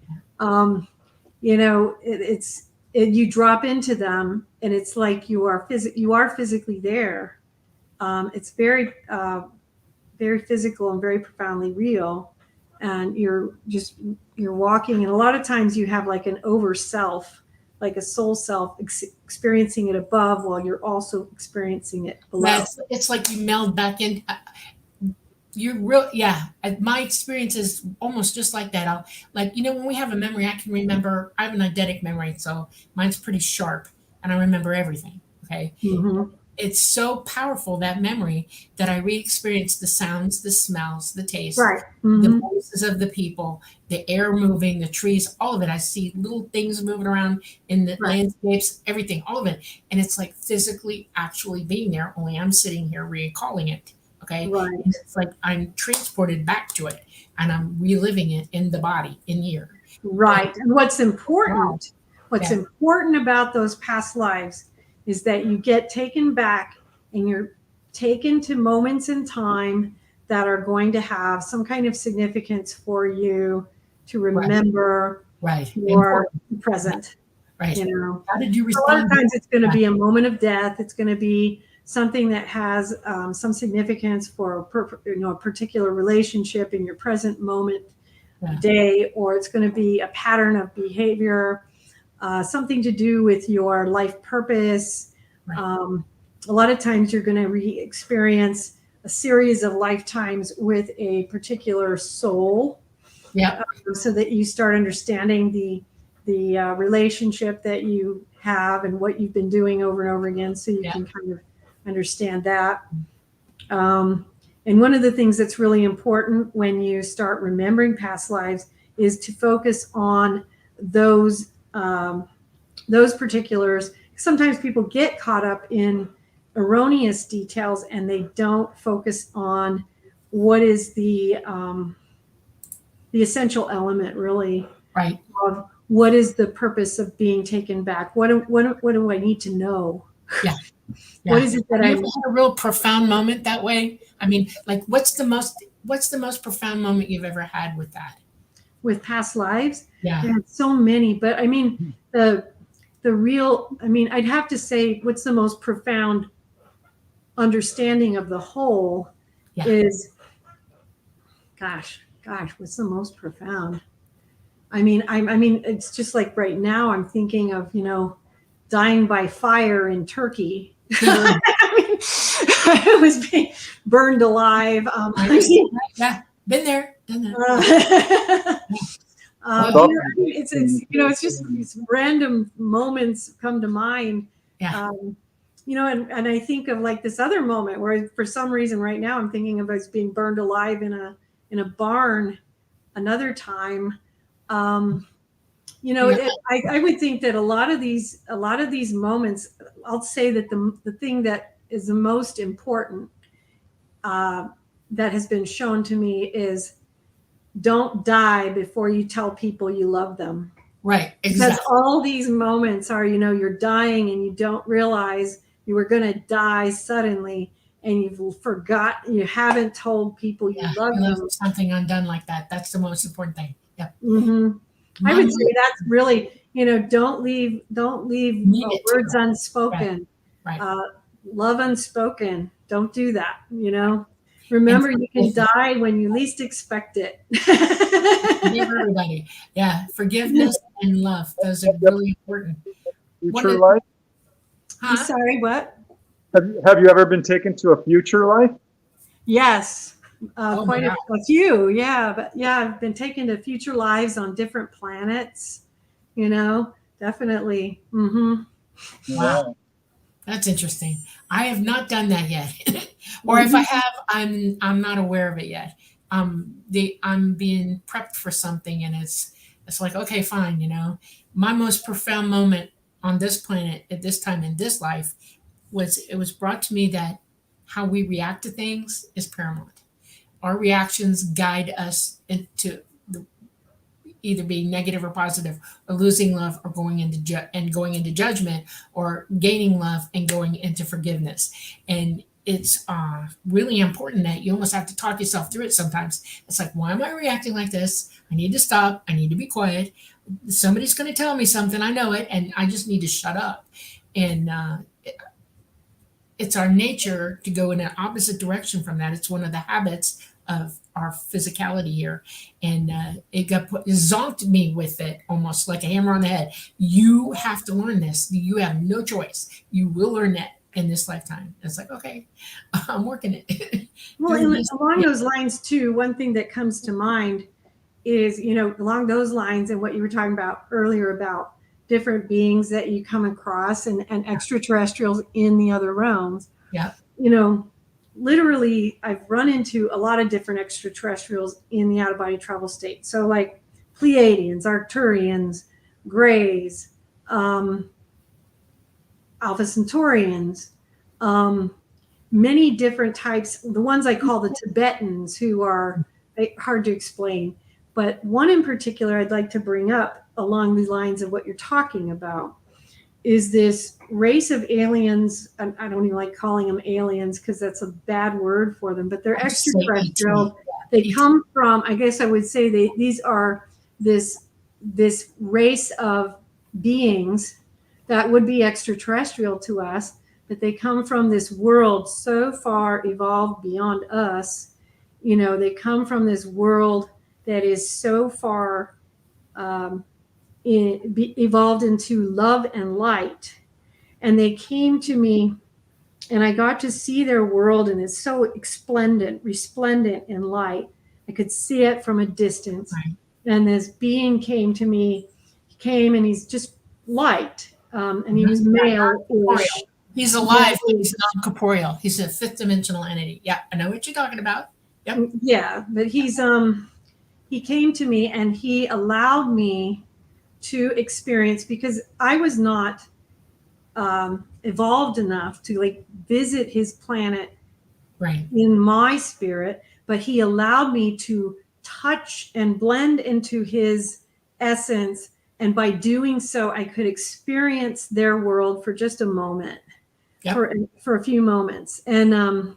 you know, it's you drop into them, and it's like you are physically there. It's very very physical and very profoundly real, and you're walking, and a lot of times you have like an over self, like a soul self experiencing it above while you're also experiencing it below. It's like you meld back in. You're real, yeah. My experience is almost just like that. When we have a memory, I can remember. I have an eidetic memory, so mine's pretty sharp, and I remember everything. Okay, Mm-hmm. It's so powerful, that memory, that I re-experience the sounds, the smells, the taste, Right. the Mm-hmm. voices of the people, the air moving, the trees, all of it. I see little things moving around in the Right. landscapes, everything, all of it. And it's like physically actually being there, only I'm sitting here recalling it. Okay. Right. And it's like I'm transported back to it, and I'm reliving it in the body, in here. Right. And what's important Yeah. about those past lives is that you get taken back, and you're taken to moments in time that are going to have some kind of significance for you to remember Right. your present. Right. You know, How did you a respond? lot of times it's going to be a moment of death. It's going to be something that has some significance for a particular relationship in your present moment, day, or it's going to be a pattern of behavior, something to do with your life purpose. Right. A lot of times you're going to re-experience a series of lifetimes with a particular soul. Yeah. So that you start understanding the relationship that you have and what you've been doing over and over again, so you can kind of understand that. And one of the things that's really important when you start remembering past lives is to focus on those particulars. Sometimes people get caught up in erroneous details, and they don't focus on what is the essential element, really, Right. of what is the purpose of being taken back. What do I need to know? Yeah. What is it that Have you ever had a real profound moment that way? I mean, like, what's the most profound moment you've ever had with that? With past lives? Yeah. I had so many, but I mean, the real, I mean, I'd have to say what's the most profound understanding of the whole is, gosh, what's the most profound? I mean, it's just like right now I'm thinking of, dying by fire in Turkey. I mean, I was being burned alive. Yeah, been there. It's just these random moments come to mind. Yeah. And I think of like this other moment where, for some reason, right now I'm thinking of us being burned alive in a barn another time. I would think that a lot of these moments, I'll say that the thing that is the most important that has been shown to me is, don't die before you tell people you love them. Right. Exactly. Because all these moments are, you're dying and you don't realize you were going to die suddenly, and you haven't told people you love them. Something undone like that. That's the most important thing. Yeah. Mm-hmm. I would say that's really, don't leave words unspoken. Right. Love unspoken. Don't do that. Remember, you can die when you least expect it. Forgive everybody. Yeah. Forgiveness and love. Those are really important. Future life? I'm sorry, what? Have you ever been taken to a future life? Yes. Quite a few. Yeah. But I've been taken to future lives on different planets, definitely. Mm-hmm. Wow. That's interesting. I have not done that yet. Or if I have, I'm not aware of it yet. I'm being prepped for something, and it's like, okay, fine. My most profound moment on this planet at this time in this life was brought to me that how we react to things is paramount. Our reactions guide us into either being negative or positive, or losing love, or going into judgment, or gaining love and going into forgiveness. And it's really important that you almost have to talk yourself through it sometimes. It's like, why am I reacting like this? I need to stop. I need to be quiet. Somebody's going to tell me something. I know it, and I just need to shut up. And it's our nature to go in an opposite direction from that. It's one of the habits of our physicality here. And it zonked me with it almost like a hammer on the head. You have to learn this. You have no choice. You will learn that in this lifetime. It's like, okay, I'm working it. Well, along those lines too, one thing that comes to mind is, along those lines and what you were talking about earlier about different beings that you come across and extraterrestrials in the other realms. Yeah. Literally, I've run into a lot of different extraterrestrials in the out-of-body travel state. So like Pleiadians, Arcturians, Greys, Alpha Centaurians, many different types. The ones I call the Tibetans, who are hard to explain. But one in particular I'd like to bring up along the lines of what you're talking about is this race of aliens. I don't even like calling them aliens because that's a bad word for them, but they're extraterrestrial. They come from, I guess I would say these are this race of beings that would be extraterrestrial to us, but they come from this world so far evolved beyond us. They come from this world that is so far evolved into love and light. And they came to me and I got to see their world, and it's so resplendent in light. I could see it from a distance. Right. And this being came to me, and he's just light. And he was male-ish. He's alive, but he's non-corporeal. He's a fifth dimensional entity. Yeah, I know what you're talking about. Yep. Yeah, but he came to me and he allowed me to experience, because I was not evolved enough to visit his planet in my spirit, but he allowed me to touch and blend into his essence. And by doing so, I could experience their world for just a moment, for a few moments. And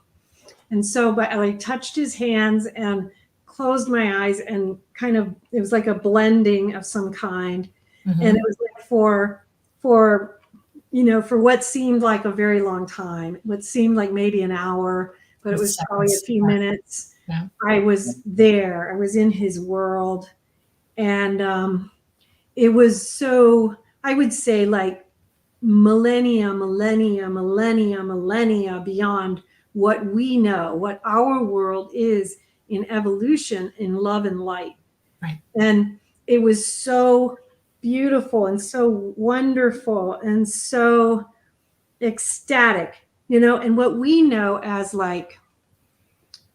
so, but I touched his hands and closed my eyes, and it was like a blending of some kind. Mm-hmm. And it was for what seemed like a very long time, what seemed like maybe an hour, but it was probably a few minutes. Yeah. I was there. I was in his world. And it was so, I would say millennia beyond what we know, what our world is in evolution, in love and light. Right. And it was so beautiful and so wonderful and so ecstatic, and what we know as I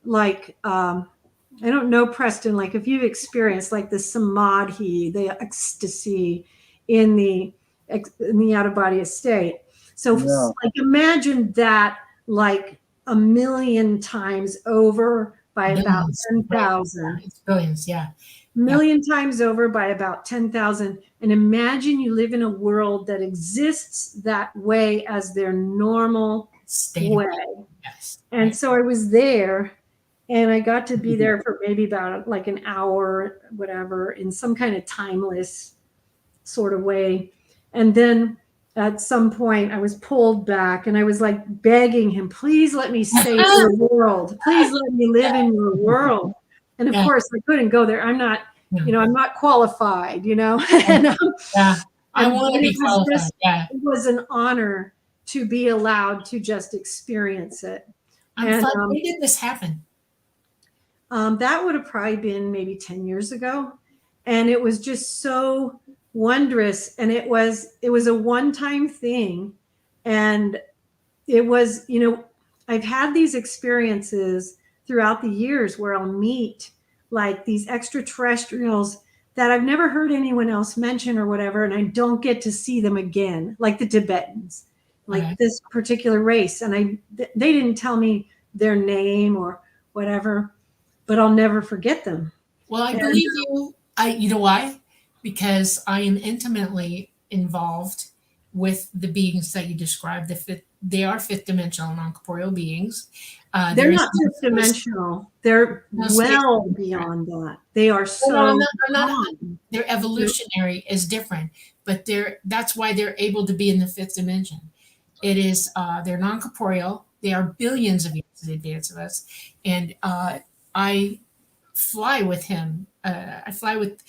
don't know, Preston, if you've experienced the samadhi, the ecstasy in the out-of-body state. So imagine that a million times over by about 10,000. It's billions, yeah. Million times over by about 10,000. And imagine you live in a world that exists that way as their normal way. Yes. And so I was there, and I got to be there for maybe about an hour, whatever, in some kind of timeless sort of way. And then at some point I was pulled back, and I was begging him, please let me stay in your world. Please let me live in your world. And of course I couldn't go there. I'm not, I'm not qualified, and I want to be qualified. It was an honor to be allowed to just experience it. When did this happen? That would have probably been maybe 10 years ago. And it was just so wondrous. And it was a one-time thing. And it was, I've had these experiences throughout the years where I'll meet these extraterrestrials that I've never heard anyone else mention or whatever. And I don't get to see them again, like the Tibetans, this particular race. And they didn't tell me their name or whatever, but I'll never forget them. Well, I believe you. You know why? Because I am intimately involved with the beings that you described. They are fifth dimensional non-corporeal beings. They're There is not no fifth dimensional. They're no space well difference. beyond that. They are No, so I'm not. beyond. Their evolutionary is different, but that's why they're able to be in the fifth dimension. It is they're non-corporeal. They are billions of years in advance of us, and I fly with him. I fly with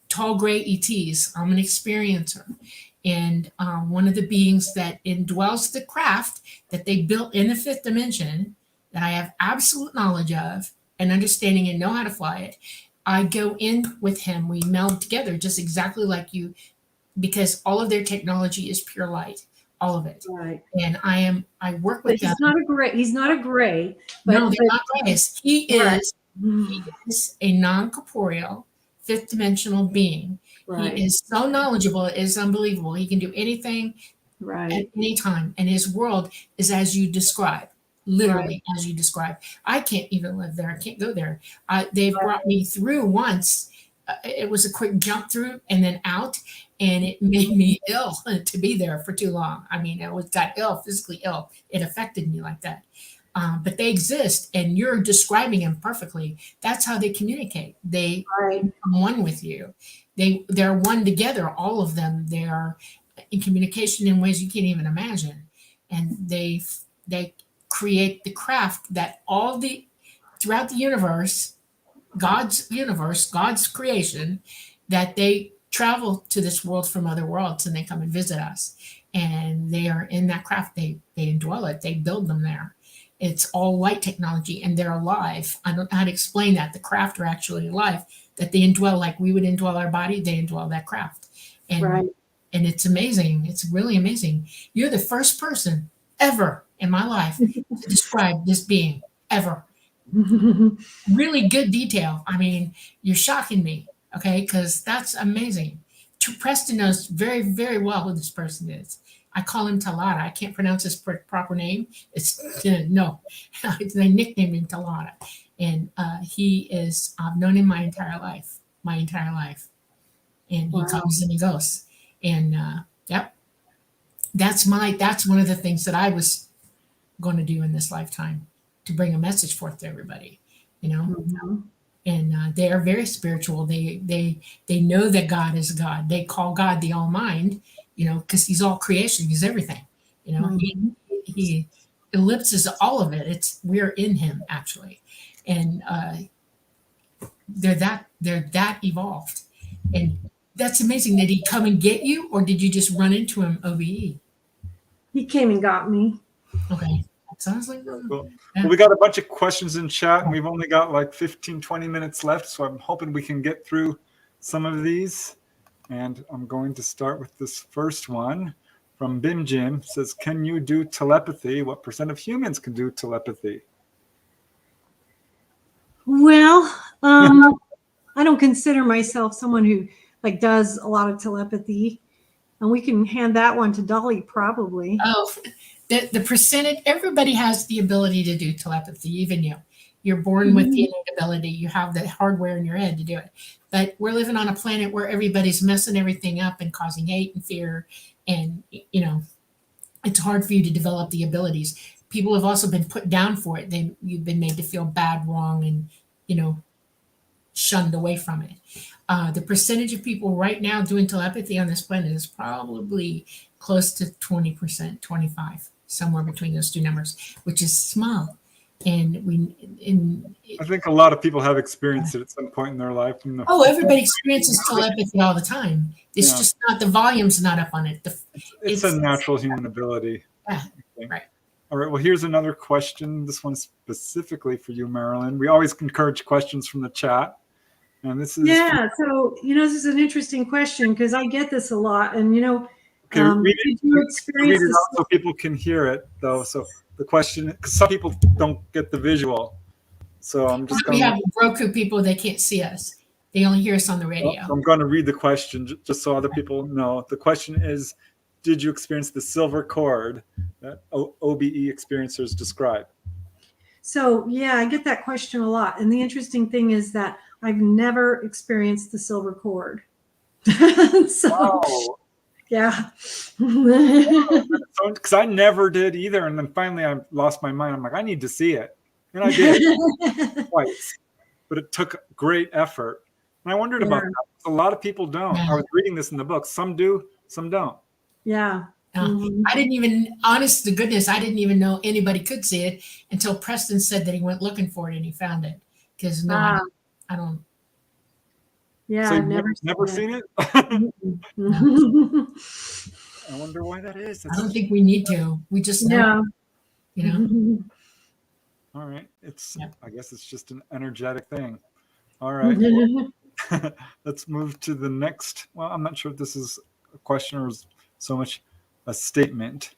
tall gray ETs. I'm an experiencer, and one of the beings that indwells the craft that they built in the fifth dimension, that I have absolute knowledge of and understanding and know how to fly it. I go in with him. We meld together just exactly like you, because all of their technology is pure light, all of it. Right. And I work with But them. he's not a gray. No, they're not grays. He Right. is a non-corporeal fifth dimensional being. Right. He is so knowledgeable, it is unbelievable. He can do anything at Right. any time. And his world is as you describe, literally as you describe. I can't even live there. I can't go there. They've brought me through once. It was a quick jump through and then out, and it made me ill to be there for too long. I mean, got ill, physically ill. It affected me like that. But they exist, and you're describing them perfectly. That's how they communicate. They become one with you. They're one together, all of them. They are in communication in ways you can't even imagine. And they create the craft that throughout the universe, God's creation, that they travel to this world from other worlds and they come and visit us. And they are in that craft. They indwell it. They build them there. It's all light technology, and they're alive. I don't know how to explain that. The craft are actually alive, that they indwell like we would indwell our body. They indwell that craft. And it's amazing. It's really amazing. You're the first person ever in my life to describe this being, ever. Really good detail. I mean, you're shocking me, okay? Because that's amazing. Preston knows very, very well who this person is. I call him Talata. I can't pronounce his proper name. No, they nicknamed him Talata. And he is, I've known him my entire life. And he comes and he goes. And that's one of the things that I was going to do in this lifetime, to bring a message forth to everybody, and they are very spiritual. They know that God is God. They call God the All Mind, because he's all creation. He's everything, he ellipses all of it. We're in him actually. And they're that evolved. And that's amazing. Did he come and get you, or did you just run into him OBE? He came and got me. Okay. Sounds like cool. Well, we got a bunch of questions in chat, and we've only got like 15-20 minutes left, so I'm hoping we can get through some of these. And I'm going to start with this first one from Bim Jim. It says, can you do telepathy? What % of humans can do telepathy? Well, I don't consider myself someone who does a lot of telepathy, and we can hand that one to Dolly probably. Oh, the percentage, everybody has the ability to do telepathy, even you. You're born with the innate ability. You have the hardware in your head to do it. But we're living on a planet where everybody's messing everything up and causing hate and fear. And, it's hard for you to develop the abilities. People have also been put down for it. You've been made to feel bad, wrong, and, shunned away from it. The percentage of people right now doing telepathy on this planet is probably close to 20%, 25, somewhere between those two numbers, which is small. And I think a lot of people have experienced it at some point in their life. Everybody experiences telepathy all the time. It's just not, the volume's not up on it. It's a natural human ability. Yeah, right. All right, well, here's another question. This one's specifically for you, Marilynn. We always encourage questions from the chat. And this is so this is an interesting question, because I get this a lot. And read it out so people can hear it, though. So the question, because some people don't get the visual, so I'm just going. We have Roku people; they can't see us; they only hear us on the radio. So I'm going to read the question just so other people know. The question is, did you experience the silver cord that OBE experiencers describe? So I get that question a lot, and the interesting thing is that I've never experienced the silver cord. Yeah. Because I never did either. And then finally I lost my mind. I'm like, I need to see it. And I did twice, but it took great effort. And I wondered about that. A lot of people don't. Yeah. I was reading this in the book. Some do, some don't. Yeah. Mhm. I didn't even, honest to goodness, I didn't even know anybody could see it until Preston said that he went looking for it and he found it. Because no, I don't. Yeah, So I've you've never seen it? it. I wonder why that is. I don't think we need to. We just know, Yeah. you know. All right. It's, Yeah. I guess it's just an energetic thing. All right. Well, let's move to the next. Well, I'm not sure if this is a question or so much a statement.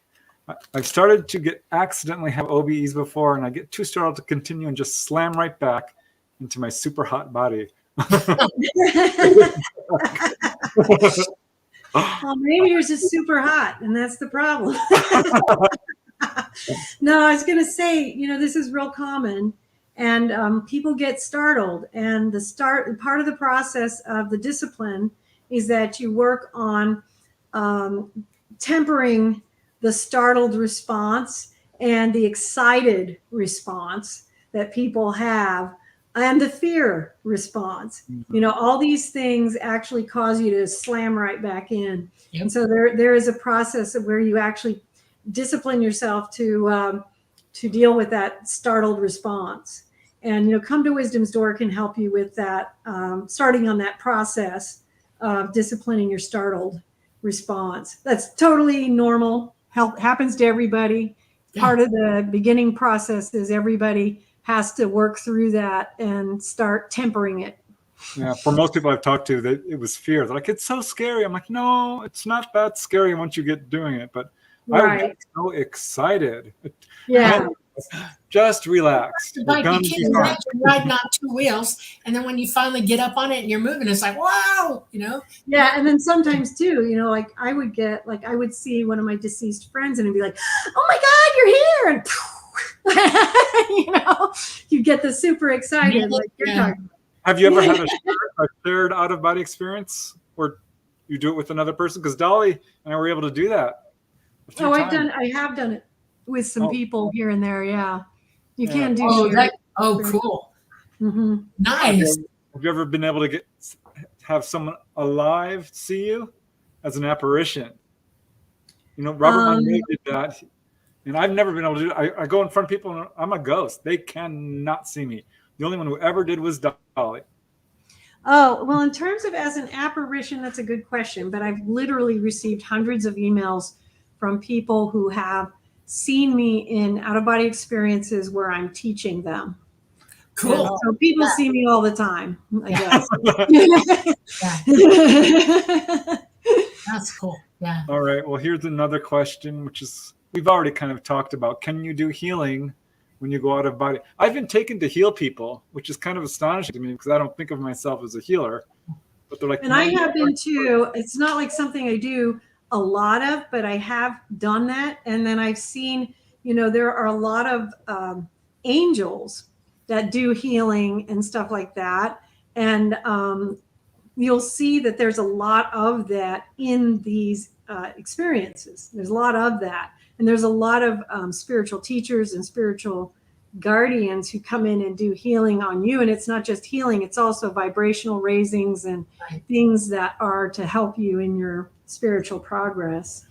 I've started to accidentally have OBEs before, and I get too startled to continue and just slam right back into my super hot body. Well, maybe yours is super hot, and that's the problem. No, I was going to say, this is real common, and people get startled. And part of the process of the discipline is that you work on tempering the startled response and the excited response that people have, and the fear response. All these things actually cause you to slam right back in. Yep. And so there is a process of where you actually discipline yourself to deal with that startled response. And Come to Wisdom's Door can help you with that, starting on that process of disciplining your startled response. That's totally normal. Happens to everybody. Yeah. Part of the beginning process is everybody has to work through that and start tempering it. Yeah, for most people I've talked to, it was fear. They're like, it's so scary. I'm like, no, it's not that scary once you get doing it. But I would get so excited. Yeah. Just relax. Like you can't imagine riding on two wheels, and then when you finally get up on it and you're moving, it's like, wow, Yeah, and then sometimes too, like I would see one of my deceased friends and it'd be like, oh my God, you're here. And you get the super excited. Like you're talking. Have you ever had a shared out-of-body experience where you do it with another person? Because Dolly and I were able to do that a few times. I have done it with some people here and there. Yeah. You can do cool. Mm-hmm. Nice. Have you ever been able to have someone alive see you as an apparition? Robert Monroe did that. And I've never been able to do it. I go in front of people and I'm a ghost. They cannot see me. The only one who ever did was Dolly. Oh, well, in terms of as an apparition, that's a good question. But I've literally received hundreds of emails from people who have seen me in out-of-body experiences where I'm teaching them. Cool. And so people see me all the time, I guess. That's cool. Yeah. All right. Well, here's another question, which is we've already kind of talked about. Can you do healing when you go out of body? I've been taken to heal people, which is kind of astonishing to me because I don't think of myself as a healer. But they're like, and I have been too. It's not like something I do a lot of, but I have done that. And then I've seen, there are a lot of angels that do healing and stuff like that. And you'll see that there's a lot of that in these experiences. There's a lot of that. And there's a lot of spiritual teachers and spiritual guardians who come in and do healing on you. And it's not just healing, it's also vibrational raisings and things that are to help you in your spiritual progress.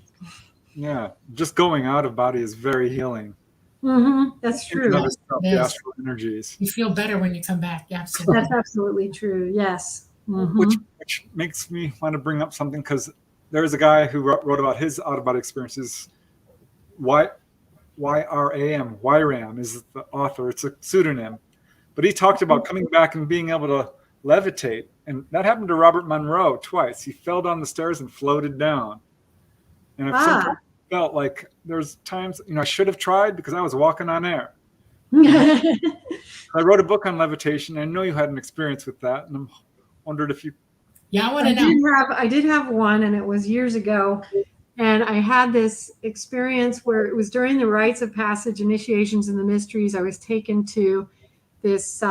Yeah, just going out of body is very healing. Mm-hmm. That's true. The astral energies. You feel better when you come back. Yeah, absolutely. That's absolutely true. Yes. Mm-hmm. Which makes me want to bring up something because there's a guy who wrote about his out-of-body experiences. YRAM is the author. It's a pseudonym. But he talked about coming back and being able to levitate. And that happened to Robert Monroe twice. He fell down the stairs and floated down. And I've sometimes felt like there's times, I should have tried because I was walking on air. I wrote a book on levitation. I know you had an experience with that. And I wondered if you... Yeah, I want to know. I did have one, and it was years ago. And I had this experience where it was during the rites of passage, initiations, and the mysteries. I was taken to this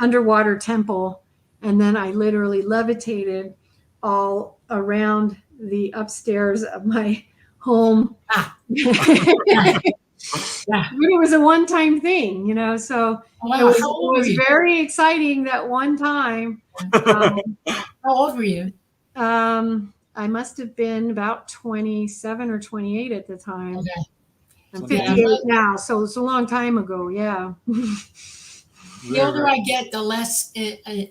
underwater temple, and then I literally levitated all around the upstairs of my home. Yeah. But it was a one-time thing, you know, so Wow. it How old were was you? very exciting that one time. How old were you? I must have been about 27 or 28 at the time. Okay. I'm So 58 now, so it's a long time ago. Yeah. The older I get, the less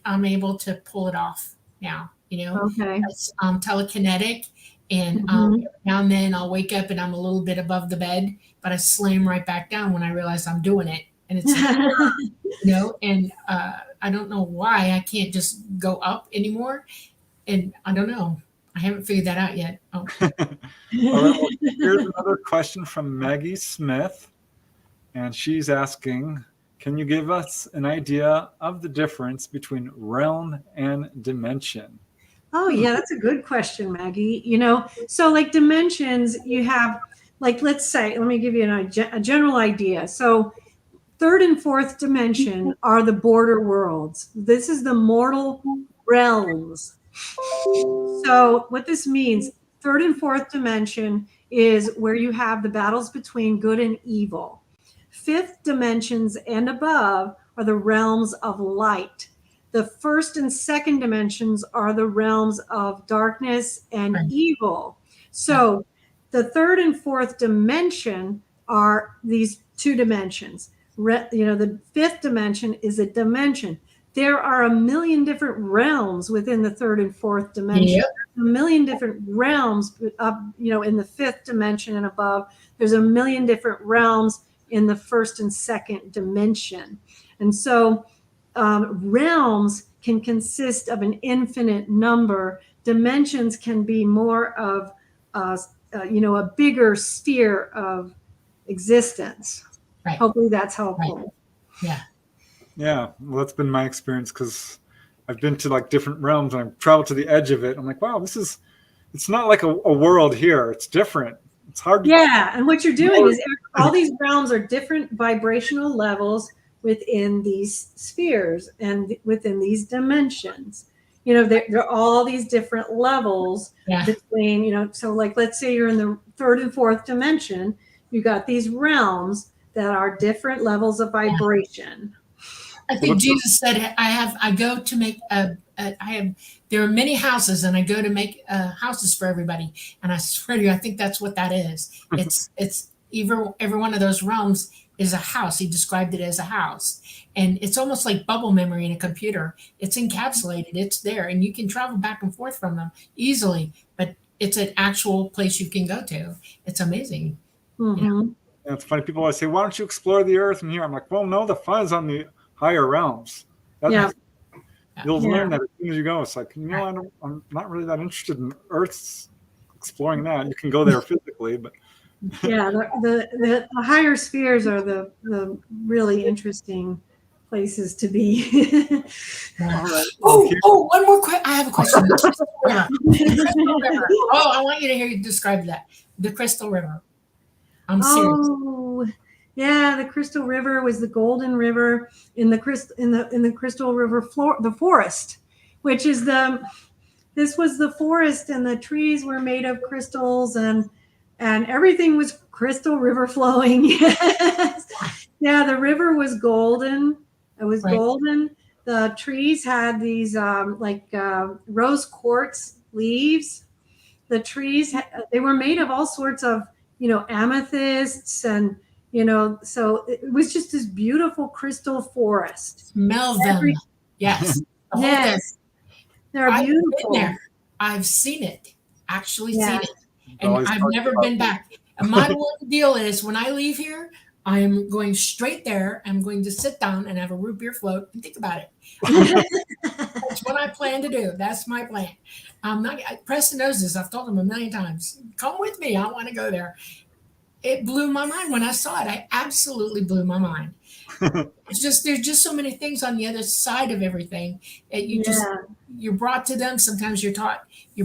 I'm able to pull it off now, you know. Okay. It's telekinetic, and Mhm. every now and then I'll wake up and I'm a little bit above the bed, but I slam right back down when I realize I'm doing it. And it's like, you know, and I don't know why I can't just go up anymore. And I don't know. I haven't figured that out yet. Oh. All right, well, here's another question from Maggie Smith. And she's asking, can you give us an idea of the difference between realm and dimension? Oh, yeah, that's a good question, Maggie. You know, so like dimensions, you have, like, let's say, let me give you a general idea. So, third and fourth dimension are the border worlds. This is the mortal realms. So, what this means, third and fourth dimension is where you have the battles between good and evil. Fifth dimensions and above are the realms of light. The first and second dimensions are the realms of darkness and Right. evil. So the third and fourth dimension are these two dimensions. The fifth dimension is a dimension. There are a million different realms within the third and fourth dimension. Yep. A million different realms in the fifth dimension and above. There's a million different realms in the first and second dimension. And so realms can consist of an infinite number. Dimensions can be more of a bigger sphere of existence. Right. Hopefully that's helpful. Yeah. Yeah, well, that's been my experience because I've been to like different realms and I've traveled to the edge of it. I'm like, wow, it's not like a world here. It's different. It's hard to. Yeah, and what you're doing is all these realms are different vibrational levels within these spheres and within these dimensions. You know, there are all these different levels between, you know, so like let's say you're in the third and fourth dimension, you got these realms that are different levels of vibration. I think Jesus said, there are many houses and I go to make houses for everybody. And I swear to you, I think that's what that is. It's every one of those realms is a house. He described it as a house. And it's almost like bubble memory in a computer. It's encapsulated, it's there, and you can travel back and forth from them easily, but it's an actual place you can go to. It's amazing. Mm-hmm. You know? And it's funny, people always say, why don't you explore the earth and here? I'm like, well, no, the fun is on the higher realms. You'll learn that as soon as you go. It's like, I'm not really that interested in Earth's exploring that. You can go there physically, but yeah, the higher spheres are the really interesting places to be. right. One more question. I have a question. The Crystal River. Oh, I want you to hear you describe that. The Crystal River. I'm serious. Oh, yeah, the Crystal River was the Golden River in the Crystal River the forest, which is this was the forest, and the trees were made of crystals, and everything was crystal river flowing. Yes. Yeah, the river was golden. It was golden. The trees had these rose quartz leaves. The trees, they were made of all sorts of, amethysts, and, so it was just this beautiful crystal forest. Smell them. Yes. Yes. They're beautiful. I've been there. I've seen it. Actually seen it. And Always I've never been back. And my one deal is when I leave here, I am going straight there. I'm going to sit down and have a root beer float and think about it. That's what I plan to do. That's my plan. Preston knows this. I've told him a million times. Come with me. I want to go there. It blew my mind when I saw it. I absolutely blew my mind. There's just so many things on the other side of everything that you're brought to them. Sometimes you're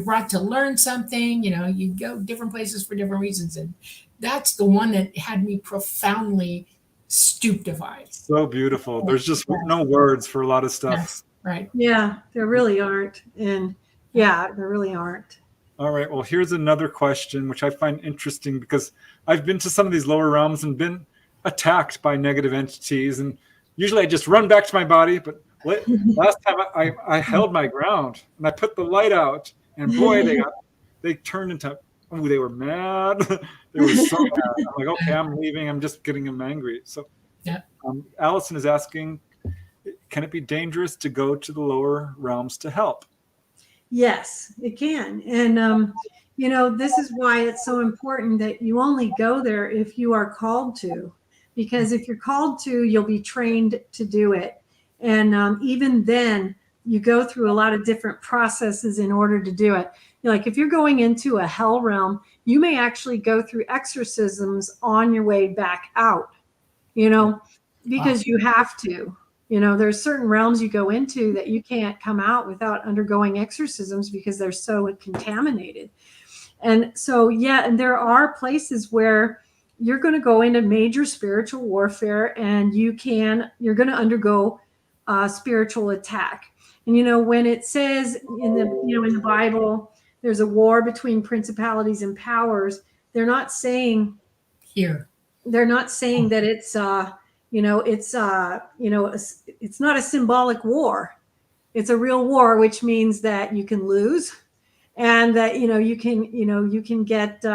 brought to learn something. You go different places for different reasons, and that's the one that had me profoundly stupefied. So beautiful. There's just no words for a lot of stuff. Yes, right. Yeah, there really aren't, and there really aren't. All right. Well, here's another question, which I find interesting because I've been to some of these lower realms and been attacked by negative entities. And usually I just run back to my body. But last time I held my ground and I put the light out. And boy, they turned into, oh, they were mad. They were so mad. I'm like, okay, I'm leaving. I'm just getting them angry. So Yeah. Allison is asking, can it be dangerous to go to the lower realms to help? Yes, it can. And, this is why it's so important that you only go there if you are called to, because if you're called to, you'll be trained to do it. And even then, you go through a lot of different processes in order to do it. Like if you're going into a hell realm, you may actually go through exorcisms on your way back out, because you have to. There's certain realms you go into that you can't come out without undergoing exorcisms because they're so contaminated. And so, and there are places where you're going to go into major spiritual warfare and you're going to undergo spiritual attack. And, when it says in the Bible, there's a war between principalities and powers, they're not saying that it's, it's not a symbolic war. It's a real war, which means that you can lose and that, you can get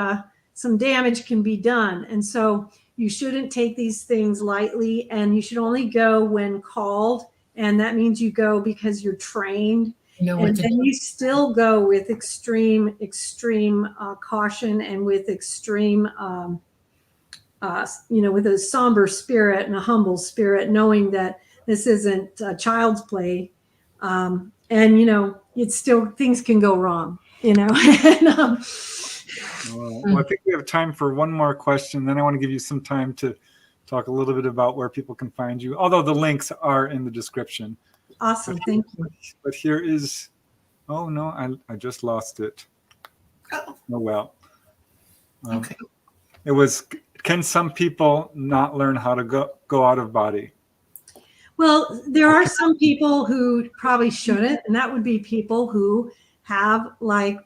some damage can be done. And so you shouldn't take these things lightly, and you should only go when called. And that means you go because you're trained. And then you still go with extreme caution and with extreme with a somber spirit and a humble spirit, knowing that this isn't child's play. And, it's still, things can go wrong, And, well, I think we have time for one more question. Then I want to give you some time to talk a little bit about where people can find you, although the links are in the description. Awesome. Thank you. But here is, oh no, I just lost it. Oh well. Okay. It was, can some people not learn how to go out of body? Well, there are some people who probably shouldn't, and that would be people who have, like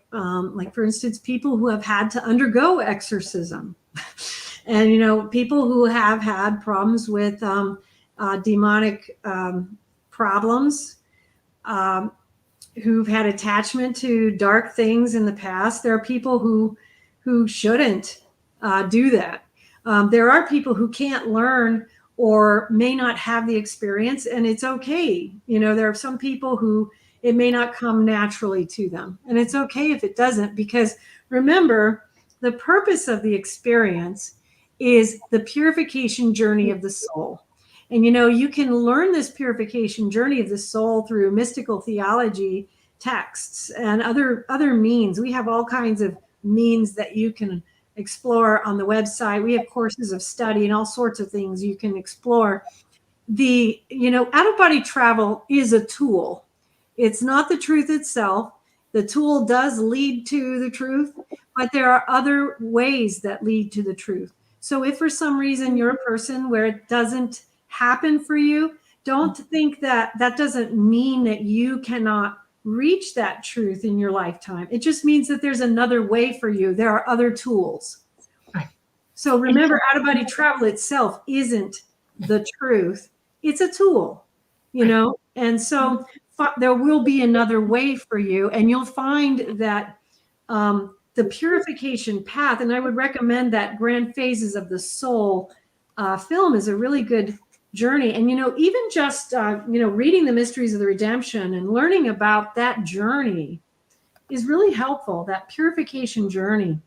for instance, people who have had to undergo exorcism, and people who have had problems with demonic problems, who've had attachment to dark things in the past. There are people who shouldn't do that. There are people who can't learn or may not have the experience, and it's okay. There are some people who it may not come naturally to them, and it's okay if it doesn't, because remember, the purpose of the experience is the purification journey of the soul. And you can learn this purification journey of the soul through mystical theology texts and other means. We have all kinds of means that you can explore on the website. We have courses of study and all sorts of things you can explore. The out-of-body travel is a tool. It's not the truth itself. The tool does lead to the truth, but there are other ways that lead to the truth. So if for some reason you're a person where it doesn't happen for you, don't think that doesn't mean that you cannot reach that truth in your lifetime. It just means that there's another way for you. There are other tools. Right. So remember, out-of-body travel itself isn't the truth. It's a tool, and so there will be another way for you, and you'll find that the purification path, and I would recommend that Grand Phases of the Soul film is a really good journey. And, even just, reading the Mysteries of the Redemption and learning about that journey is really helpful, that purification journey,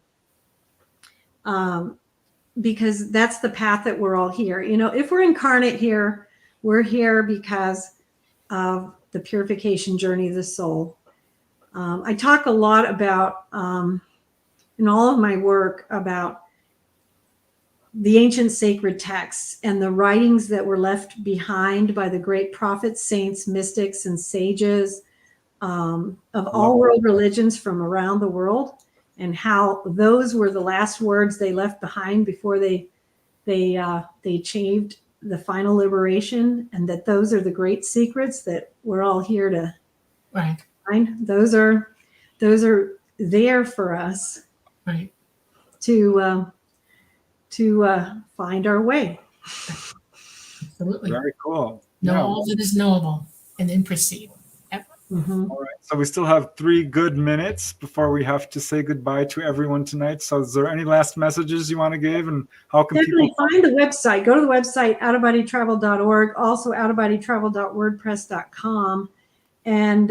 because that's the path that we're all here. If we're incarnate here, we're here because of the purification journey of the soul. I talk a lot about, in all of my work, about the ancient sacred texts and the writings that were left behind by the great prophets, saints, mystics, and sages of all world religions from around the world, and how those were the last words they left behind before they achieved the final liberation, and that those are the great secrets that we're all here to find. Those are there for us Right. to find our way. Absolutely. Very cool. Know Yeah. all that is knowable and then proceed. Yep. Mhm. All right. So we still have 3 good minutes before we have to say goodbye to everyone tonight. So is there any last messages you want to give, and how can Definitely people find the website. Go to the website, outofbodytravel.org, also outofbodytravel.wordpress.com. And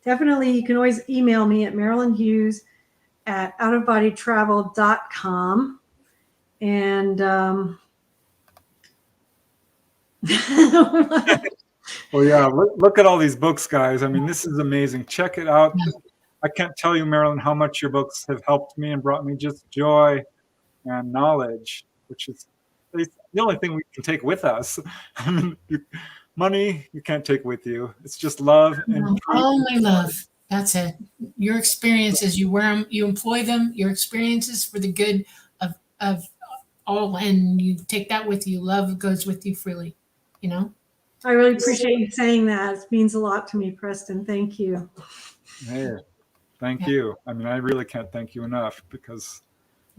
definitely you can always email me at Marilynn Hughes at outofbodytravel.com. And Well, yeah, look at all these books, guys. I mean, this is amazing. Check it out. Yeah. I can't tell you, Marilyn, how much your books have helped me and brought me just joy and knowledge, which is the only thing we can take with us. I mean, money you can't take with you. It's just love and truth. Only love. That's it. Your experiences, you wear them, you employ them, your experiences for the good of all, and you take that with you. Love goes with you freely, you know? I really appreciate you saying that. It means a lot to me, Preston. Thank you. Hey, thank Yeah. you. I mean, I really can't thank you enough, because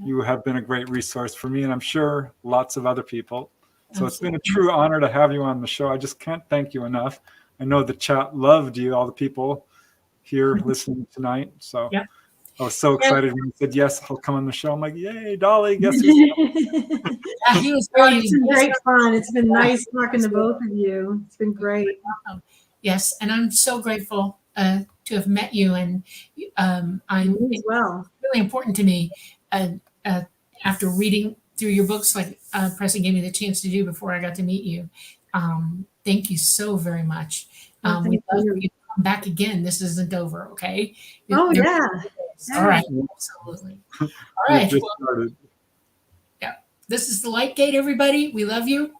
you have been a great resource for me, and I'm sure lots of other people. So it's been a true honor to have you on the show. I just can't thank you enough. I know the chat loved you, all the people here listening tonight. So Yep. I was so excited when you said, yes, I'll come on the show. I'm like, yay, Dolly, guess who's Yeah, he was It's been great fun. It's been nice talking to both of you. It's been great. Yes, and I'm so grateful to have met you, and I'm You as well. really important to me after reading through your books, like Preston gave me the chance to do before I got to meet you. Thank you so very much. Well, We'd thank love you. for you to come back again. This isn't over, okay? Oh, There- yeah. All right, absolutely. All We've right, just well, started. this is the Light Gate, everybody. We love you.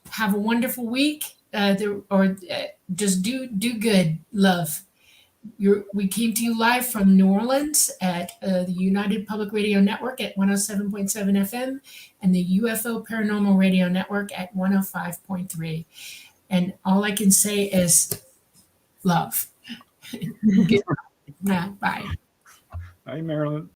Have a wonderful week, just do good, love. We came to you live from New Orleans at the United Public Radio Network at 107.7 FM and the UFO Paranormal Radio Network at 105.3. And all I can say is love. Bye. Hi, Marilyn.